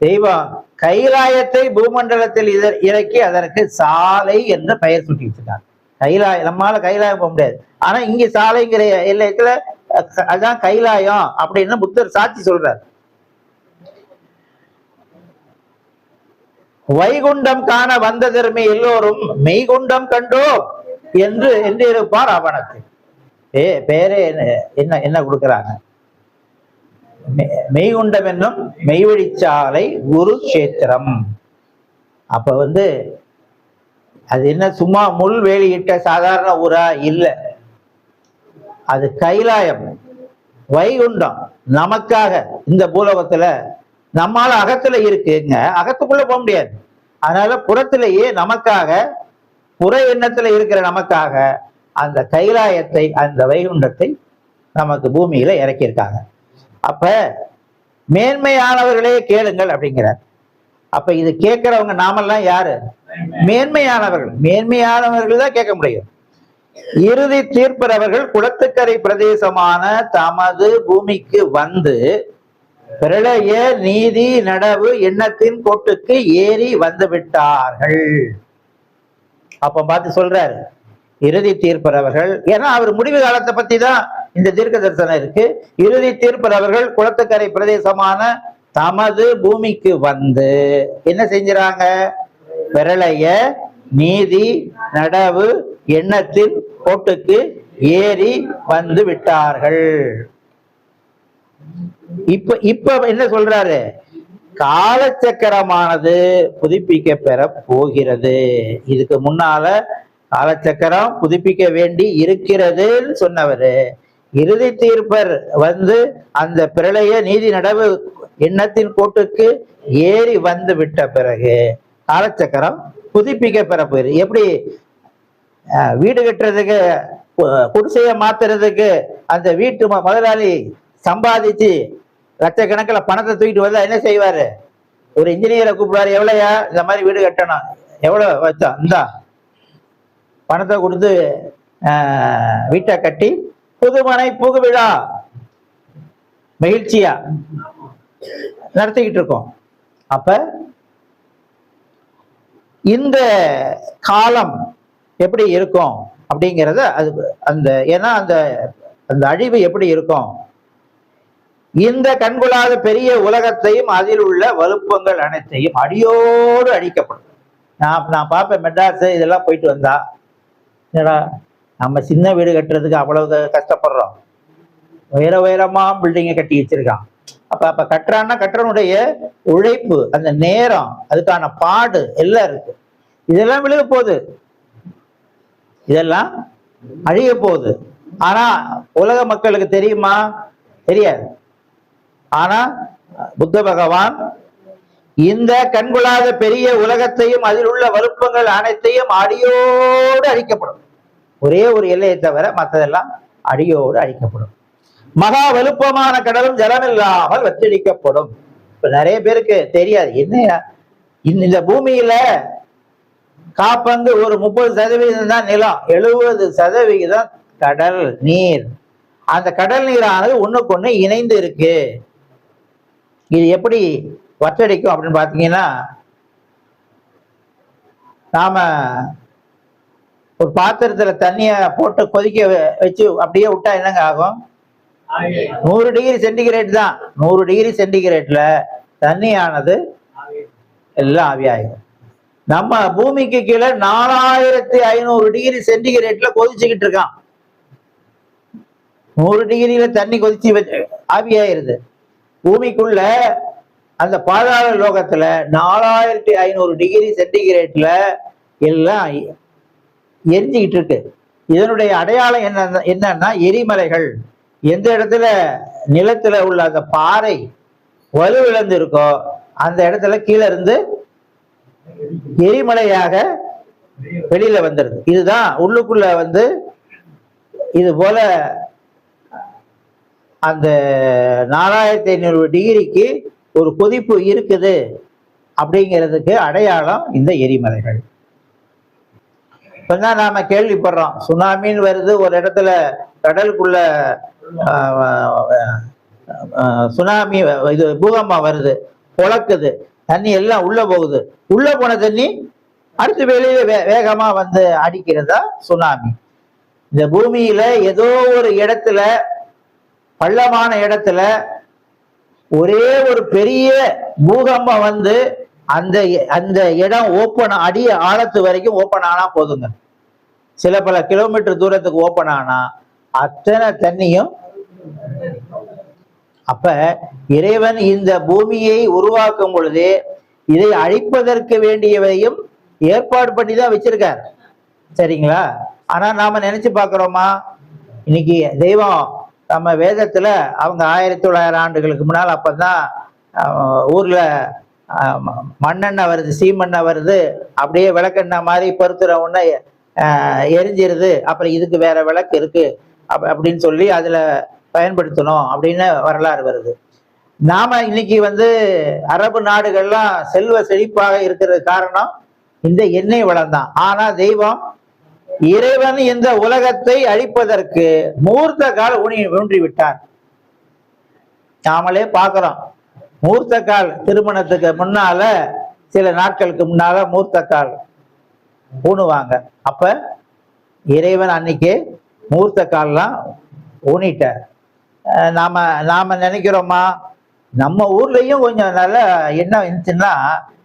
தெய்வம். கைலாயத்தை பூமண்டலத்தில் இறக்கி அதற்கு சாலை என்று பெயர் சுட்டி வச்சுட்டார். கைலாயம் நம்மளால கைலாயம் போக முடியாது. ஆனா இங்க சாலைங்கிற எல்லையத்துல அதுதான் கைலாயம் அப்படின்னு புத்தர் சாட்சி சொல்றார். வைகுண்டம் காண வந்த தர்மே எல்லோரும் மெய்குண்டம் கண்டோம் என்று இருப்பார் அவனத்து. பேரே என்ன என்ன கொடுக்கிறாங்க? மெய்குண்டம் என்னும் மெய்வழிச்சாலை குருக்ஷேத்திரம். அப்ப அது என்ன சும்மா முள் வேலியிட்ட சாதாரண ஊரா இல்ல, அது கைலாயம், வைகுண்டம். நமக்காக இந்த பூலோகத்துல நம்மால அகத்துல இருக்குங்க, அகத்துக்குள்ள போக முடியாது. அதனால புறத்திலேயே நமக்காக, புற எண்ணத்துல இருக்கிற நமக்காக அந்த கைலாயத்தை, அந்த வைகுண்டத்தை நமக்கு பூமியில இறக்கியிருக்காங்க. அப்ப மேன்மையானவர்களே கேளுங்கள் அப்படிங்கிறார். அப்ப இது கேட்கிறவங்க நாமெல்லாம் யாரு? மேன்மையானவர்கள். மேன்மையானவர்கள் தான் கேட்க முடியும். இறுதி தீர்ப்பர் அவர்கள் குளத்துக்கரை பிரதேசமான தமது பூமிக்கு வந்து பிரளய நீதி நடவு எண்ணத்தின் கோட்டுக்கு ஏறி வந்து விட்டார்கள். அப்ப பார்த்து சொல்றாரு இறுதி தீர்ப்பர் அவர்கள். ஏன்னா அவர் முடிவு காலத்தை பத்தி தான் இந்த தீர்க்க தரிசனம் இருக்கு. இறுதி தீர்ப்பர் அவர்கள் குளத்துக்கரை பிரதேசமான தமது பூமிக்கு வந்து என்ன செஞ்சாங்க? பிரளய நீதி நடவு எண்ணத்தின் கோட்டுக்கு ஏறி வந்து விட்டார்கள். இப்ப என்ன சொல்றாரு? காலச்சக்கரமானது புதுப்பிக்க பெற போகிறது. இதுக்கு முன்னால காலச்சக்கரம் புதுப்பிக்க வேண்டி இருக்கிறதுன்னு சொன்னவரு இறுதி தீர்ப்பர் வந்து அந்த பிரளய நீதி நடவு எண்ணத்தின் கோட்டுக்கு ஏறி வந்து விட்ட பிறகு காலச்சக்கரம் புதுப்பிக்க பெற போயிரு. எப்படி வீடு கட்டுறதுக்கு, குடிசைய மாத்துறதுக்கு அந்த வீட்டு முதலாளி சம்பாதிச்சு லட்சக்கணக்கில் பணத்தை தூக்கிட்டு வந்தா என்ன செய்வாரு? ஒரு இன்ஜினியரை கூப்பிடுவாரு. எவ்வளோயா இந்த மாதிரி வீடு கட்டணும்? எவ்வளோ வச்சா? இந்தா பணத்தை கொடுத்து வீட்டை கட்டி புதுமனை புகு விழா மகிழ்ச்சியா நடத்திக்கிட்டு இருக்கோம். அப்ப இந்த காலம் எப்படி இருக்கும் அப்படிங்கிறத அது அந்த ஏன்னா அந்த அந்த அழிவு எப்படி இருக்கும்? இந்த கண்கொள்ளாத பெரிய உலகத்தையும் அதில் உள்ள வலுப்பங்கள் அனைத்தையும் அடியோடு அழிக்கப்படும். நான் பார்ப்பேன் மெட்ராஸ் இதெல்லாம் போயிட்டு வந்தா, என்னடா நம்ம சின்ன வீடு கட்டுறதுக்கு அவ்வளவு கஷ்டப்படுறோம், உயரமா பில்டிங்கை கட்டி வச்சிருக்கான். அப்ப கட்டுறான்னா கட்டுறனுடைய உழைப்பு, அந்த நேரம், அதுக்கான பாடு எல்லாம் இருக்கு. இதெல்லாம் விழுக போகுது, இதெல்லாம் அழிய போகுது. ஆனா உலக மக்களுக்கு தெரியுமா? தெரியாது. ஆனா புத்த பகவான் இந்த கண்கொள்ளாத பெரிய உலகத்தையும் அதில் உள்ள வலுப்பங்கள் அனைத்தையும் அடியோடு அழிக்கப்படும். ஒரே ஒரு எல்லையை தவிர மற்றதெல்லாம் அடியோடு அழிக்கப்படும். மகா வலுப்பமான கடலும் ஜலமில்லாமல் வச்சடிக்கப்படும். இப்ப நிறைய பேருக்கு தெரியாது. என்ன இந்த பூமியில காப்பங்கு ஒரு 30% தான் நிலம், 70% கடல் நீர். அந்த கடல் நீரானது ஒண்ணுக்கு ஒண்ணு இணைந்து இருக்கு. இது எப்படி வற்றடிக்கும் அப்படின்னு பாத்தீங்கன்னா, நாம ஒரு பாத்திரத்துல தண்ணிய போட்டு கொதிக்க வச்சு அப்படியே விட்டா என்னங்க ஆகும்? 100 டிகிரி சென்டிகிரேட் தான். 100 டிகிரி சென்டிகிரேட்ல தண்ணியானது எல்லாம் ஆவியாகும். நம்ம பூமிக்கு கீழே 4500 டிகிரி சென்டிகிரேட்ல கொதிச்சுக்கிட்டு இருக்கான். 100 டிகிரியில தண்ணி கொதிச்சு ஆவியாயிருது. பூமிக்குள்ள அந்த பாதாள லோகத்துல 4500 டிகிரி சென்டிகிரேட்ல எல்லாம் எரிஞ்சுக்கிட்டு இருக்கு. இதனுடைய அடையாளம் என்னன்னா எரிமலைகள். எந்த இடத்துல நிலத்துல உள்ள அந்த பாறை வலுவிழந்து இருக்கோ அந்த இடத்துல கீழே இருந்து எரிமலையாக வெளியில வந்துருது. இதுதான் உள்ளுக்குள்ள இது போல அந்த 4500 டிகிரிக்கு ஒரு கொதிப்பு இருக்குது அப்படிங்கிறதுக்கு அடையாளம் இந்த எரிமலைகள். இப்பதான் நாம கேள்விப்படுறோம் சுனாமின்னு வருது, ஒரு இடத்துல கடலுக்குள்ள சுனாமி, இது பூகம்பம் வருது, பொழக்குது, தண்ணி எல்லாம் உள்ள போகுது. உள்ள போன தண்ணி அடுத்து வெளியில வேகமா வந்து அடிக்கிறதா சுனாமி. இந்த பூமியில ஏதோ ஒரு இடத்துல, பள்ளமான இடத்துல ஒரே ஒரு பெரிய பூகம்பம் வந்து அந்த அந்த இடம் ஓப்பன், அடி ஆழத்து வரைக்கும் ஓப்பன் ஆனா போதுங்க. சில பல கிலோமீட்டர் தூரத்துக்கு ஓப்பன் ஆனா அத்தனை தண்ணியும். அப்ப இறைவன் இந்த பூமியை உருவாக்கும் பொழுது இதை அழிப்பதற்கு வேண்டியவையும் ஏற்பாடு பண்ணி தான் வச்சிருக்கார். சரிங்களா? ஆனா நாம நினைச்சு பார்க்கிறோமா? இன்னைக்கு தெய்வம் நம்ம வேதத்துல அவங்க 1900 ஆண்டுகளுக்கு முன்னால் அப்பதான் ஊர்ல மண்ணெண்ணெய் வருது, சீமெண்ணெய் வருது, அப்படியே விளக்கெண்ணெய் மாதிரி பொறுத்துற உடனே எரிஞ்சிருது, அப்புறம் இதுக்கு வேற விளக்கு இருக்கு அப்படின்னு சொல்லி அதுல பயன்படுத்தணும் அப்படின்னு வரலாறு வருது. நாம இன்னைக்கு வந்து அரபு நாடுகள்லாம் செல்வ செழிப்பாக இருக்கிறது காரணம் இந்த எண்ணெய் வளம் தான். ஆனா தெய்வம், இறைவன் இந்த உலகத்தை அழிப்பதற்கு மூர்த்த கால் ஊன்றி விட்டார். நாமளே பார்க்கிறோம். மூர்த்த கால் திருமணத்துக்கு முன்னால, சில நாட்களுக்கு முன்னால மூர்த்த கால் ஊனுவாங்க. அப்ப இறைவன் அன்னைக்கு மூர்த்த கால்லாம் ஊனிட்டார். நாம நினைக்கிறோமா? நம்ம ஊர்லயும் கொஞ்சம் நல்ல என்ன இருந்துச்சுன்னா,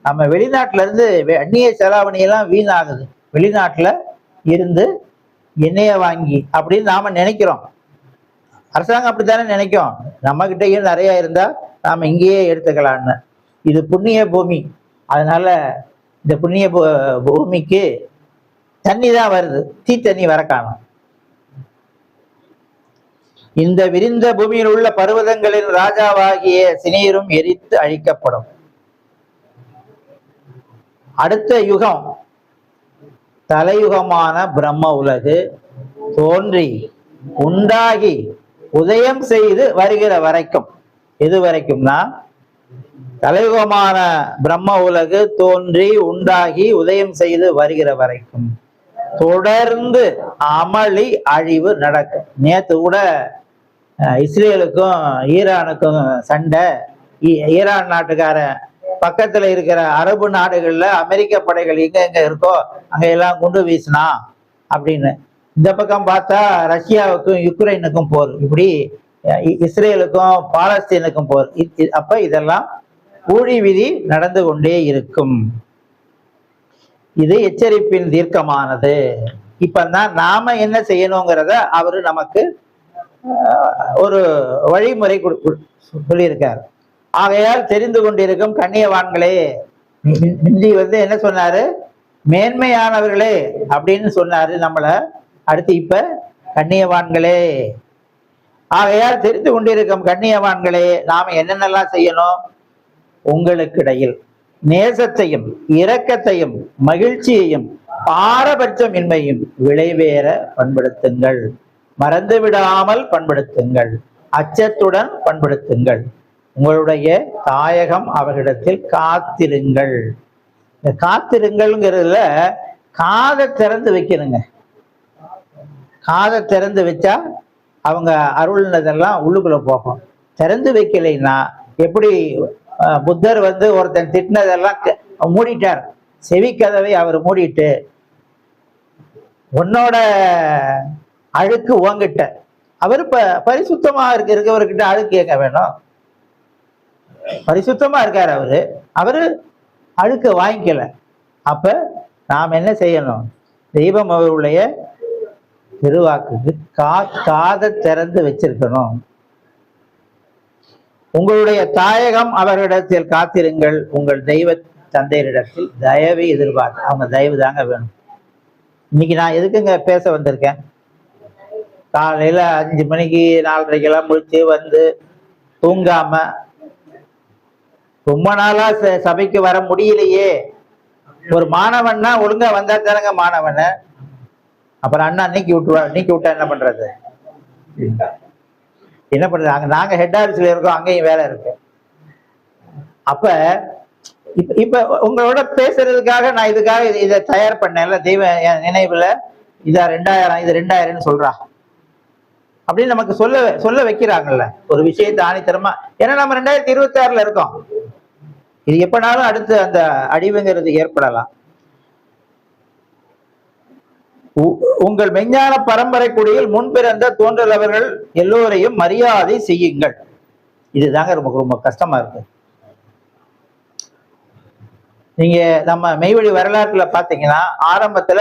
நம்ம வெளிநாட்டுல இருந்து அந்நிய செலாவணியெல்லாம் வீணாகுது. வெளிநாட்டுல இருந்து எண்ணெய வாங்கி அப்படின்னு நாம நினைக்கிறோம். அரசாங்கம் அப்படித்தானே நினைக்கும், நம்ம கிட்டையும் நிறைய இருந்தா நாம இங்கேயே எடுத்துக்கலான்னு. இது புண்ணிய பூமி, அதனால இந்த புண்ணிய பூமிக்கு தண்ணி தான் வருது, தீ தண்ணி வர காணும். இந்த விரிந்த பூமியில் உள்ள பர்வதங்களின் ராஜாவாகிய சினீரும் எரித்து அழிக்கப்படும். அடுத்த யுகம் தலையுகமான பிரம்ம உலகு தோன்றி உண்டாகி உதயம் செய்து வருகிற வரைக்கும். எது வரைக்கும்னா, தலையுகமான பிரம்ம உலகு தோன்றி உண்டாகி உதயம் செய்து வருகிற வரைக்கும் தொடர்ந்து அமளி அழிவு நடக்கும். நேத்து கூட இஸ்ரேலுக்கும் ஈரானுக்கும் சண்டை. ஈரான் நாட்டுக்கார பக்கத்துல இருக்கிற அரபு நாடுகள்ல அமெரிக்க படைகள் எங்க எங்க இருக்கோ அங்க எல்லாம் குண்டு வீசினா அப்படின்னு. இந்த பக்கம் பார்த்தா ரஷ்யாவுக்கும் யுக்ரைனுக்கும் போர், இப்படி இஸ்ரேலுக்கும் பாலஸ்தீனுக்கும் போர். அப்ப இதெல்லாம் ஊழி விதி நடந்து கொண்டே இருக்கும். இது எச்சரிப்பின் தீர்க்கமானது. இப்பதான் நாம என்ன செய்யணுங்கிறத அவரு நமக்கு ஒரு வழிமுறை சொல்லியிருக்காரு. ஆகையால் தெரிந்து கொண்டிருக்கும் கண்ணியவான்களே, ஹிந்தி வந்து என்ன சொன்னாரு? மேன்மையானவர்களே அப்படின்னு சொன்னாரு நம்மள. அடுத்து இப்ப கண்ணியவான்களே. ஆகையால் தெரிந்து கொண்டிருக்கும் கண்ணியவான்களே, நாம என்னென்னலாம் செய்யணும்? உங்களுக்கிடையில் நேசத்தையும் இரக்கத்தையும் மகிழ்ச்சியையும் பாரபட்சமின்மையும் விளைவேற பண்படுத்துங்கள். மறந்து விடாமல் பண்படுத்துங்கள். அச்சத்துடன் பண்படுத்துங்கள். உங்களுடைய தாயகம் அவர்களிடத்தில் காத்திருங்கள். இந்த காத்திருங்கள்ங்கிறதுல காதை திறந்து வைக்கணுங்க. காதை திறந்து வச்சா அவங்க அருள்னதெல்லாம் உள்ளுக்குள்ள போகும். திறந்து வைக்கலைன்னா, எப்படி புத்தர் வந்து ஒருத்தன் திட்டினதெல்லாம் மூடிட்டார், செவிக்கதவை அவர் மூடிட்டு, உன்னோட அழுக்கு ஓங்கிட்ட, அவர் பரிசுத்தமா இருக்கவர்கிட்ட அழுக்கு கேட்க வேணும். பரிசுத்தமா இருக்காரு அவரு அழுக்க வாங்கிக்கல. அப்ப நாம் என்ன செய்யணும்? தெய்வம் அவருடைய திருவாக்குக்கு காதை திறந்து வச்சிருக்கணும். உங்களுடைய தாயகம் அவர்களிடத்தில் காத்திருங்கள். உங்கள் தெய்வ தந்தையரிடத்தில் தயவை எதிர்பார்க்க. அவங்க தயவு தாங்க வேணும். இன்னைக்கு நான் எதுக்குங்க பேச வந்திருக்கேன்? காலையில 5 மணிக்கு 4:30 முடிச்சு வந்து தூங்காம ரொம்ப நாளா சபைக்கு வர முடியலையே. ஒரு மாணவன்னா ஒழுங்கா வந்தா தானங்க மாணவன. அப்புறம் அண்ணா நீக்கி விட்டா என்ன பண்றது? என்ன பண்றது? நாங்க ஹெட் ஆபீஸ்ல இருக்கோம், அங்கேயும் வேலை இருக்கு. அப்ப இப்ப உங்களோட பேசுறதுக்காக நான் இதுக்காக இதை தயார் பண்ணேன்ல, தெய்வ நினைவுல. இதா 2000, இது 2000 சொல்றா அப்படின்னு நமக்கு சொல்ல வைக்கிறாங்கல்ல ஒரு விஷயத்தை ஆணித்தரமா. ஏன்னா நம்ம 2026 இருக்கோம். இது எப்பனாலும் அடுத்து அந்த அழிவுங்கிறது ஏற்படலாம். உங்கள் மெஞ்ஞான பரம்பரை குடியில் முன்பிறந்த தோன்றலவர்கள் எல்லோரையும் மரியாதை செய்யுங்கள். இதுதாங்க ரொம்ப ரொம்ப கஷ்டமா இருக்கு. நீங்க நம்ம மெய்வழி வரலாற்றுல பாத்தீங்கன்னா ஆரம்பத்துல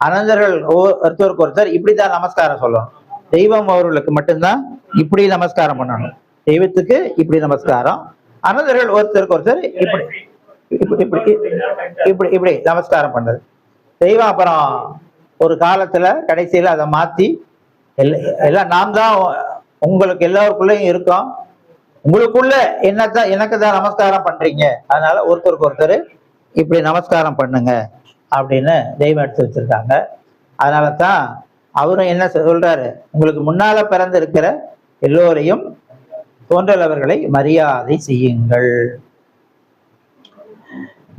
அனந்தர்கள் ஒருத்தருக்கு ஒருத்தர் இப்படிதான் நமஸ்காரம் சொல்லணும். தெய்வம் அவர்களுக்கு மட்டும்தான் இப்படி நமஸ்காரம் பண்ணணும். தெய்வத்துக்கு இப்படி நமஸ்காரம், அனந்தர்கள் ஒருத்தருக்கு ஒருத்தர் இப்படி இப்படி இப்படி இப்படி நமஸ்காரம் பண்ணது. தெய்வம் அப்புறம் ஒரு காலத்துல கடைசியில அதை மாத்தி எல்லாம் நாம் தான் உங்களுக்கு எல்லாருக்குள்ளயும் இருக்கோம், உங்களுக்குள்ள என்னத்தான் எனக்கு தான் நமஸ்காரம் பண்றீங்க, அதனால ஒருத்தருக்கு ஒருத்தர் இப்படி நமஸ்காரம் பண்ணுங்க அப்படின்னு தெய்வம் எடுத்து வச்சிருக்காங்க. அதனால தான் அவரும் என்ன சொல்றாரு, உங்களுக்கு முன்னால பிறந்து இருக்கிற எல்லோரையும் தோன்றலவர்களை மரியாதை செய்யுங்கள்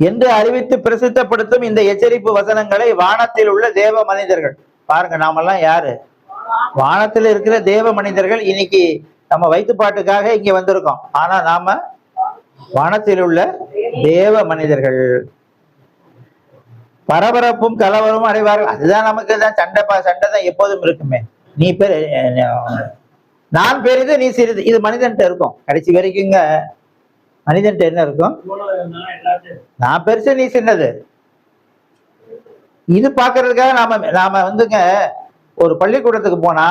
என்று அறிவித்து பிரசித்தப்படுத்தும் இந்த எச்சரிப்பு வசனங்களை வானத்தில் உள்ள தேவ மனிதர்கள், பாருங்க நாமெல்லாம் யாரு, வானத்தில் இருக்கிற தேவ மனிதர்கள். இன்னைக்கு நம்ம வயிற்றுப்பாட்டுக்காக இங்க வந்திருக்கோம், ஆனா நாம வானத்தில் உள்ள தேவ மனிதர்கள். பரபரப்பும் கலவரமும் அடைவார்கள். அதுதான் நமக்கு தான் சண்டை தான் எப்போதும் இருக்குமே. நீ நான் பெரிது நீ சிறிது, இது மனிதன்ட்ட இருக்கும். கடைசி வரைக்குங்க மனிதன்ட்ட என்ன இருக்கும், நான் பெருசு நீ சின்னது. இது பாக்குறதுக்காக நாம வந்துங்க ஒரு பள்ளிக்கூடத்துக்கு போனா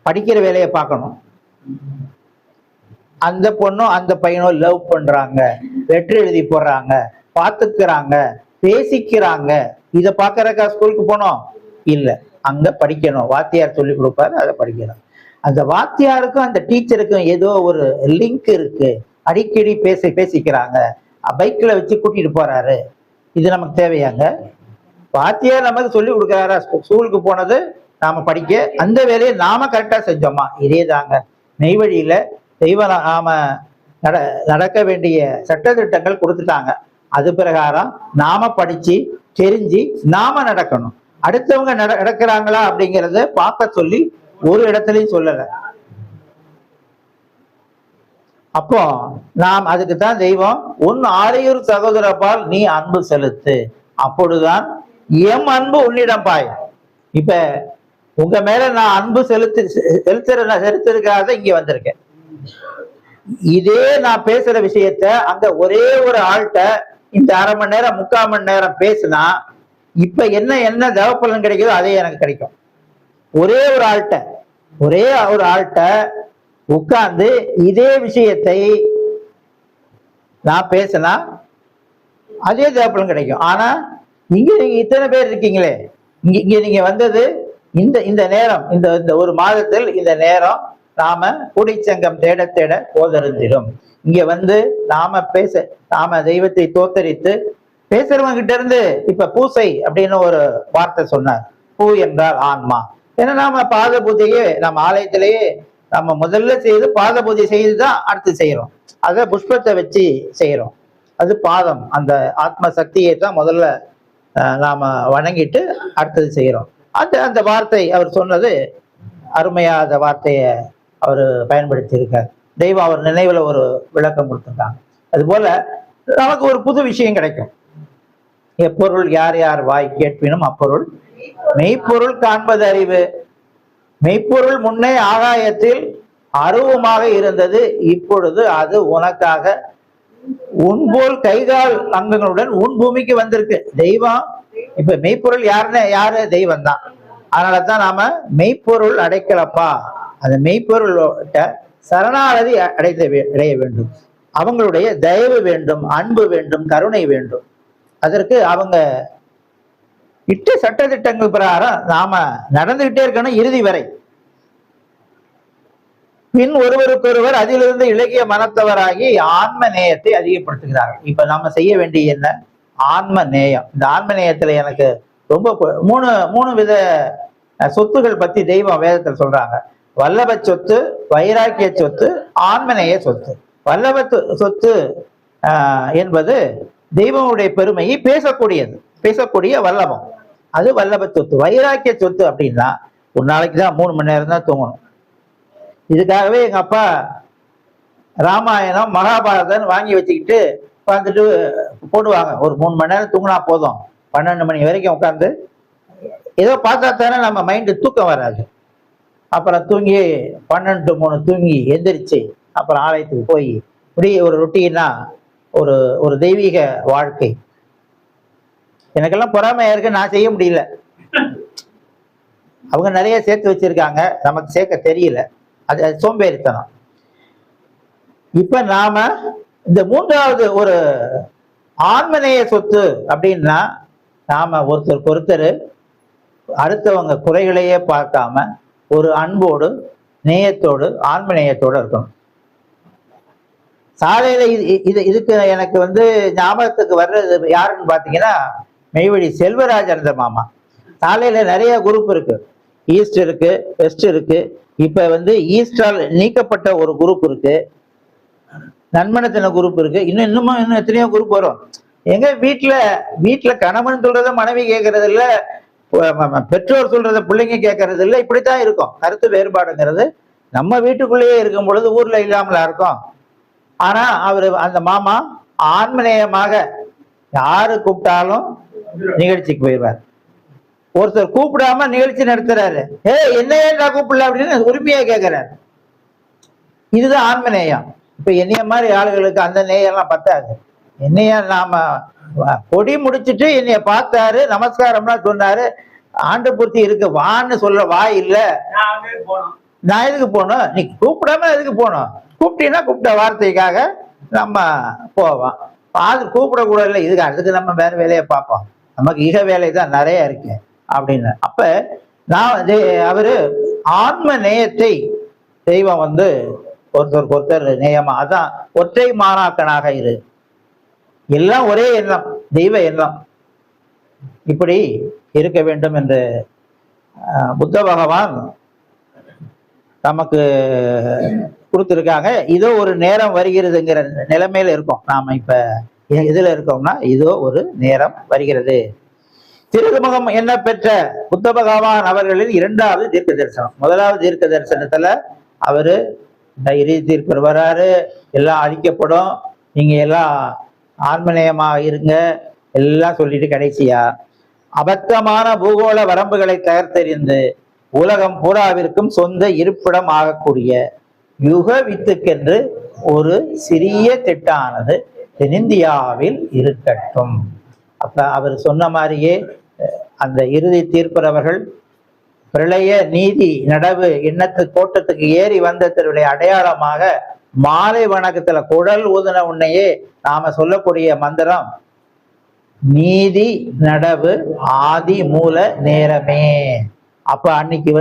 படிக்கிற வேலையை பார்க்கணும். அந்த பொண்ணும் அந்த பையனும் லவ் பண்றாங்க, லெட்டர் எழுதி போடுறாங்க, பார்த்துக்கிறாங்க, பேசிக்கிறாங்க, இதை பார்க்கறக்கா ஸ்கூலுக்கு போனோம்? இல்லை, அங்க படிக்கணும். வாத்தியார் சொல்லி கொடுப்பாரு, அதை படிக்கணும். அந்த வாத்தியாருக்கும் அந்த டீச்சருக்கும் ஏதோ ஒரு லிங்க் இருக்கு, அடிக்கடி பேசிக்கிறாங்க, பைக்ல வச்சு கூட்டிட்டு போறாரு. இது நமக்கு தேவையாங்க? வாத்தியார் நமக்கு சொல்லி கொடுக்குறாரா? ஸ்கூலுக்கு போனது நாம படிக்க, அந்த வேலையை நாம கரெக்டா செஞ்சோமா? இதே தாங்க மெய்வழியில தெய்வ நாம நடக்க வேண்டிய சட்டத்திட்டங்கள் கொடுத்துட்டாங்க. அது பிரகாரம் நாம படிச்சு தெரிஞ்சு நாம நடக்கணும். அடுத்தவங்க நடக்கிறாங்களா அப்படிங்கிறத பார்க்க சொல்லி ஒரு இடத்துலயும் சொல்லல. அப்போ நாம் அதுக்கு தான் தெய்வம், உன் ஆரையூர் சகோதரப்பால் நீ அன்பு செலுத்து, அப்பொழுதுதான் எம் அன்பு உன்னிடம் பாய். இப்ப உங்க மேல நான் அன்பு செலுத்திருக்காத இங்க வந்திருக்கேன். இதே நான் பேசுற விஷயத்த அங்க ஒரே ஒரு ஆள்கிட்ட இந்த அரை மணி நேரம் 3/4 மணி நேரம் பேசுனா இப்ப என்ன தேவப்பலன் கிடைக்குதோ அதே எனக்கு கிடைக்கும். ஒரே ஒரு ஆள்கிட்ட உட்கார்ந்து இதே விஷயத்தை நான் பேசினா அதே தேவப்பலன் கிடைக்கும். ஆனா இங்க நீங்க இத்தனை பேர் இருக்கீங்களே, இங்க நீங்க வந்தது இந்த நேரம், இந்த ஒரு மாதத்தில் இந்த நேரம் நாம கூடிச்சங்கம் தேட தேட போதறிந்திடும். இங்க வந்து நாம தெய்வத்தை தோத்தரித்து பேசுறவங்க கிட்ட இருந்து இப்ப பூசை அப்படின்னு ஒரு வார்த்தை சொன்னார். பூ என்றால் ஆன்மா. ஏன்னா நாம பாத பூஜையே நம்ம ஆலயத்திலேயே நம்ம முதல்ல செய்து பாத பூஜை செய்துதான் அடுத்து செய்யறோம். அத புஷ்பத்தை வச்சு செய்யறோம். அது பாதம், அந்த ஆத்ம சக்தியை தான் முதல்ல நாம வணங்கிட்டு அடுத்தது செய்யறோம். அந்த வார்த்தை அவர் சொன்னது அருமையாத வார்த்தையை அவர் பயன்படுத்தி இருக்கார். தெய்வம் அவர் நினைவுல ஒரு விளக்கம் கொடுத்துருக்காங்க. அது போல நமக்கு ஒரு புது விஷயம் கிடைக்கும். எப்பொருள் யார் யார் வாய் கேட்பினும் அப்பொருள் மெய்ப்பொருள் காண்பது அறிவு. மெய்ப்பொருள் முன்னே ஆகாயத்தில் அருவமாக இருந்தது, இப்பொழுது அது உனக்காக உன்போல் கைகால் அங்கங்களுடன் உன் பூமிக்கு வந்திருக்கு. தெய்வம் இப்ப மெய்ப்பொருள் யாரு? தெய்வம் தான். அதனாலதான் நாம மெய்ப்பொருள் அடைக்கலப்பா, அந்த மெய்ப்பொருள்கிட்ட சரணாகதி அடைய வேண்டும். அவங்களுடைய தயவு வேண்டும், அன்பு வேண்டும், கருணை வேண்டும். அதற்கு அவங்க இட்ட சட்டத்திட்டங்கள் பிரகாரம் நாம நடந்துகிட்டே இருக்கணும் இறுதி வரை. பின் ஒருவருக்கொருவர் அதிலிருந்து இலகிய மனத்தவராகி ஆன்ம நேயத்தை அதிகப்படுத்துகிறார்கள். இப்ப நம்ம செய்ய வேண்டிய என்ன? ஆன்ம நேயம். இந்த ஆன்ம நேயத்துல எனக்கு ரொம்ப மூணு வித சொத்துகள் பத்தி தெய்வம் வேதத்தில் சொல்றாங்க. வல்லப சொத்து, வைராக்கிய சொத்து, ஆன்மநேய சொத்து. வல்லப சொத்து என்பது தெய்வனுடைய பெருமையை பேசக்கூடிய வல்லபம், அது வல்லப சொத்து. வைராக்கிய சொத்து அப்படின்னா ஒரு நாளைக்கு தான் 3 மணி நேரம் தான் தூங்கணும். இதுக்காகவே எங்க அப்பா ராமாயணம் மகாபாரதம் வாங்கி வச்சுக்கிட்டு வந்துட்டு போடுவாங்க. ஒரு 3 மணி நேரம் தூங்கினா போதும், 12 மணி வரைக்கும் உட்காந்து ஏதோ பார்த்தா தானே நம்ம மைண்டு தூக்கம் வராது. அப்புறம் தூங்கி 12 to 3 தூங்கி எந்திரிச்சு அப்புறம் ஆலயத்துக்கு போய் இப்படி ஒரு ரொட்டீனா ஒரு ஒரு தெய்வீக வாழ்க்கை. எனக்கெல்லாம் பொறாமையா இருக்கு, நான் செய்ய முடியல. அவங்க நிறைய சேர்த்து வச்சிருக்காங்க, நமக்கு சேர்க்க தெரியல. அது சோம்பேறித்தனம். இப்ப நாம இந்த 3வது ஒரு ஆன்மநேய சொத்து அப்படின்னா, நாம ஒருத்தருக்கு ஒருத்தர் அடுத்தவங்க குறைகளையே பார்க்காம ஒரு அன்போடு நேயத்தோடு ஆன்மநேயத்தோடு இருக்கணும். சாலையில இதுக்கு எனக்கு ஞாபகத்துக்கு வர்றது யாருன்னு பாத்தீங்கன்னா, மெய்வழி செல்வராஜன் மாமா. சாலையில நிறைய குரூப் இருக்கு, ஈஸ்ட் இருக்கு, வெஸ்ட் இருக்கு. இப்ப ஈஸ்டால் நீக்கப்பட்ட ஒரு குரூப் இருக்கு, நன்மனத்தின குரூப் இருக்கு, இன்னும் எத்தனையோ குரூப் வரும். எங்க வீட்டுல கணவன் சொல்றத மனைவி கேட்கறது இல்ல, பெற்றோர் சொல்றத பிள்ளைங்க கேட்கறது இல்லை. இப்படித்தான் இருக்கும். கருத்து வேறுபாடுங்கிறது நம்ம வீட்டுக்குள்ளேயே இருக்கும் பொழுது ஊர்ல இல்லாமலா இருக்கும். ஆனா அந்த மாமா ஆன்மநேயமாக யாரு கூப்பிட்டாலும் நிகழ்ச்சிக்கு போயிடுவார். ஒருத்தர் கூப்பிடாம நிகழ்ச்சி நடத்துறாரு, என்னையா கூப்பிடல அப்படின்னு உரிமையா கேட்கிறாரு. இதுதான் ஆன்மநேயம். இப்ப என்னைய மாதிரி ஆளுகளுக்கு அந்த நேயம்லாம் பத்தாது. என்னைய நாம கொடி முடிச்சுட்டு என்னைய பார்த்தாரு, நமஸ்காரம்லாம் சொன்னாரு, ஆண்டு பூர்த்தி இருக்கு வான்னு சொல்ல வாய் இல்ல, நான் எதுக்கு போனோம்? நீ கூப்பிடாம எதுக்கு போனோம்? கூப்பிட்டீங்கன்னா கூப்பிட்ட வார்த்தைக்காக நம்ம போவோம். அது கூப்பிடக்கூடாது இல்லை, அதுக்கு நம்ம வேற வேலையை பார்ப்போம், நமக்கு இக வேலை தான் நிறைய இருக்கு அப்படின்னு. அப்ப நான் அவரு ஆன்ம நேயத்தை தெய்வம் ஒருத்தருக்கு ஒருத்தர் நேயமா, அதான் ஒற்றை மாணாக்கனாக இரு, எல்லாம் ஒரே எண்ணம், தெய்வ எண்ணம், இப்படி இருக்க வேண்டும் என்று புத்த பகவான் நமக்கு கொடுத்துருக்காங்க. இதோ ஒரு நேரம் வருகிறதுங்கிற நிலைமையில இருக்கோம் நாம. இப்ப இதுல இருக்கோம்னா இதோ ஒரு நேரம் வருகிறது. திருமுகம் என்ன பெற்ற புத்த பகவான் அவர்களின் 2வது தீர்க்க தரிசனம். 1வது தீர்க்க தரிசனத்துல அவரு இறுதி தீர்ப்பு வராரு, எல்லாம் அழிக்கப்படும், நீங்க எல்லாம் ஆன்மநேயமாக இருங்க எல்லாம் சொல்லிட்டு கடைசியா அபத்தமான பூகோள வரம்புகளை தகர்த்தெறிந்து உலகம் பூராவிற்கும் சொந்த இருப்பிடம் ஆகக்கூடிய யுக வித்துக்கென்று ஒரு சிறிய திட்டானது தென்னிந்தியாவில் இருக்கட்டும். அப்ப அவர் சொன்ன மாதிரியே அந்த இறுதி தீர்ப்பவர்கள் பிரளய நீதி நடவு எண்ணத்து கோட்டத்துக்கு ஏறி வந்ததனுடைய அடையாளமாக மாலை வணக்கத்துல குடல் ஊதின உன்னையே நாம சொல்லக்கூடிய மந்திரம் நீதி நடவு ஆதி மூல நேரமே. அப்ப அன்னைக்கு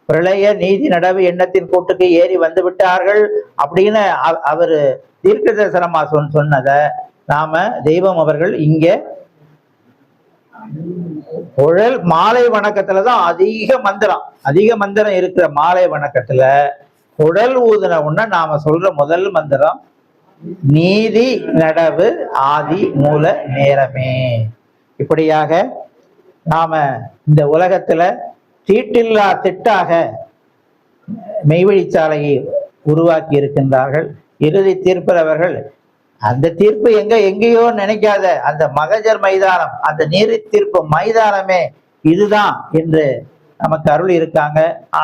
பிரளய நீதி நடவு எண்ணத்தின் கூட்டுக்கு ஏறி வந்து விட்டார்கள் அப்படின்னு அவரு தீர்க்க தரிசனமா சொன்னத நாம தெய்வம் அவர்கள் இங்க குழல் மாலை வணக்கத்துலதான் அதிக மந்திரம் இருக்கிற மாலை வணக்கத்துல குடல் ஊதின உடனே நாம சொல்ற முதல் மந்திரம் நீதி நடவு ஆதி மூல நேரமே. இப்படியாக நாம இந்த உலகத்துல தீட்டில்லா திட்டாக மெய்வழிச்சாலையை உருவாக்கி இருக்கின்றார்கள். இறுதி தீர்ப்பவர்கள் அந்த தீர்ப்பு எங்கேயோ நினைக்காத அந்த மகஜர் மைதானம், அந்த நீதி தீர்ப்பு மைதானமே இதுதான் என்று நமக்கு அருள் இருக்காங்க.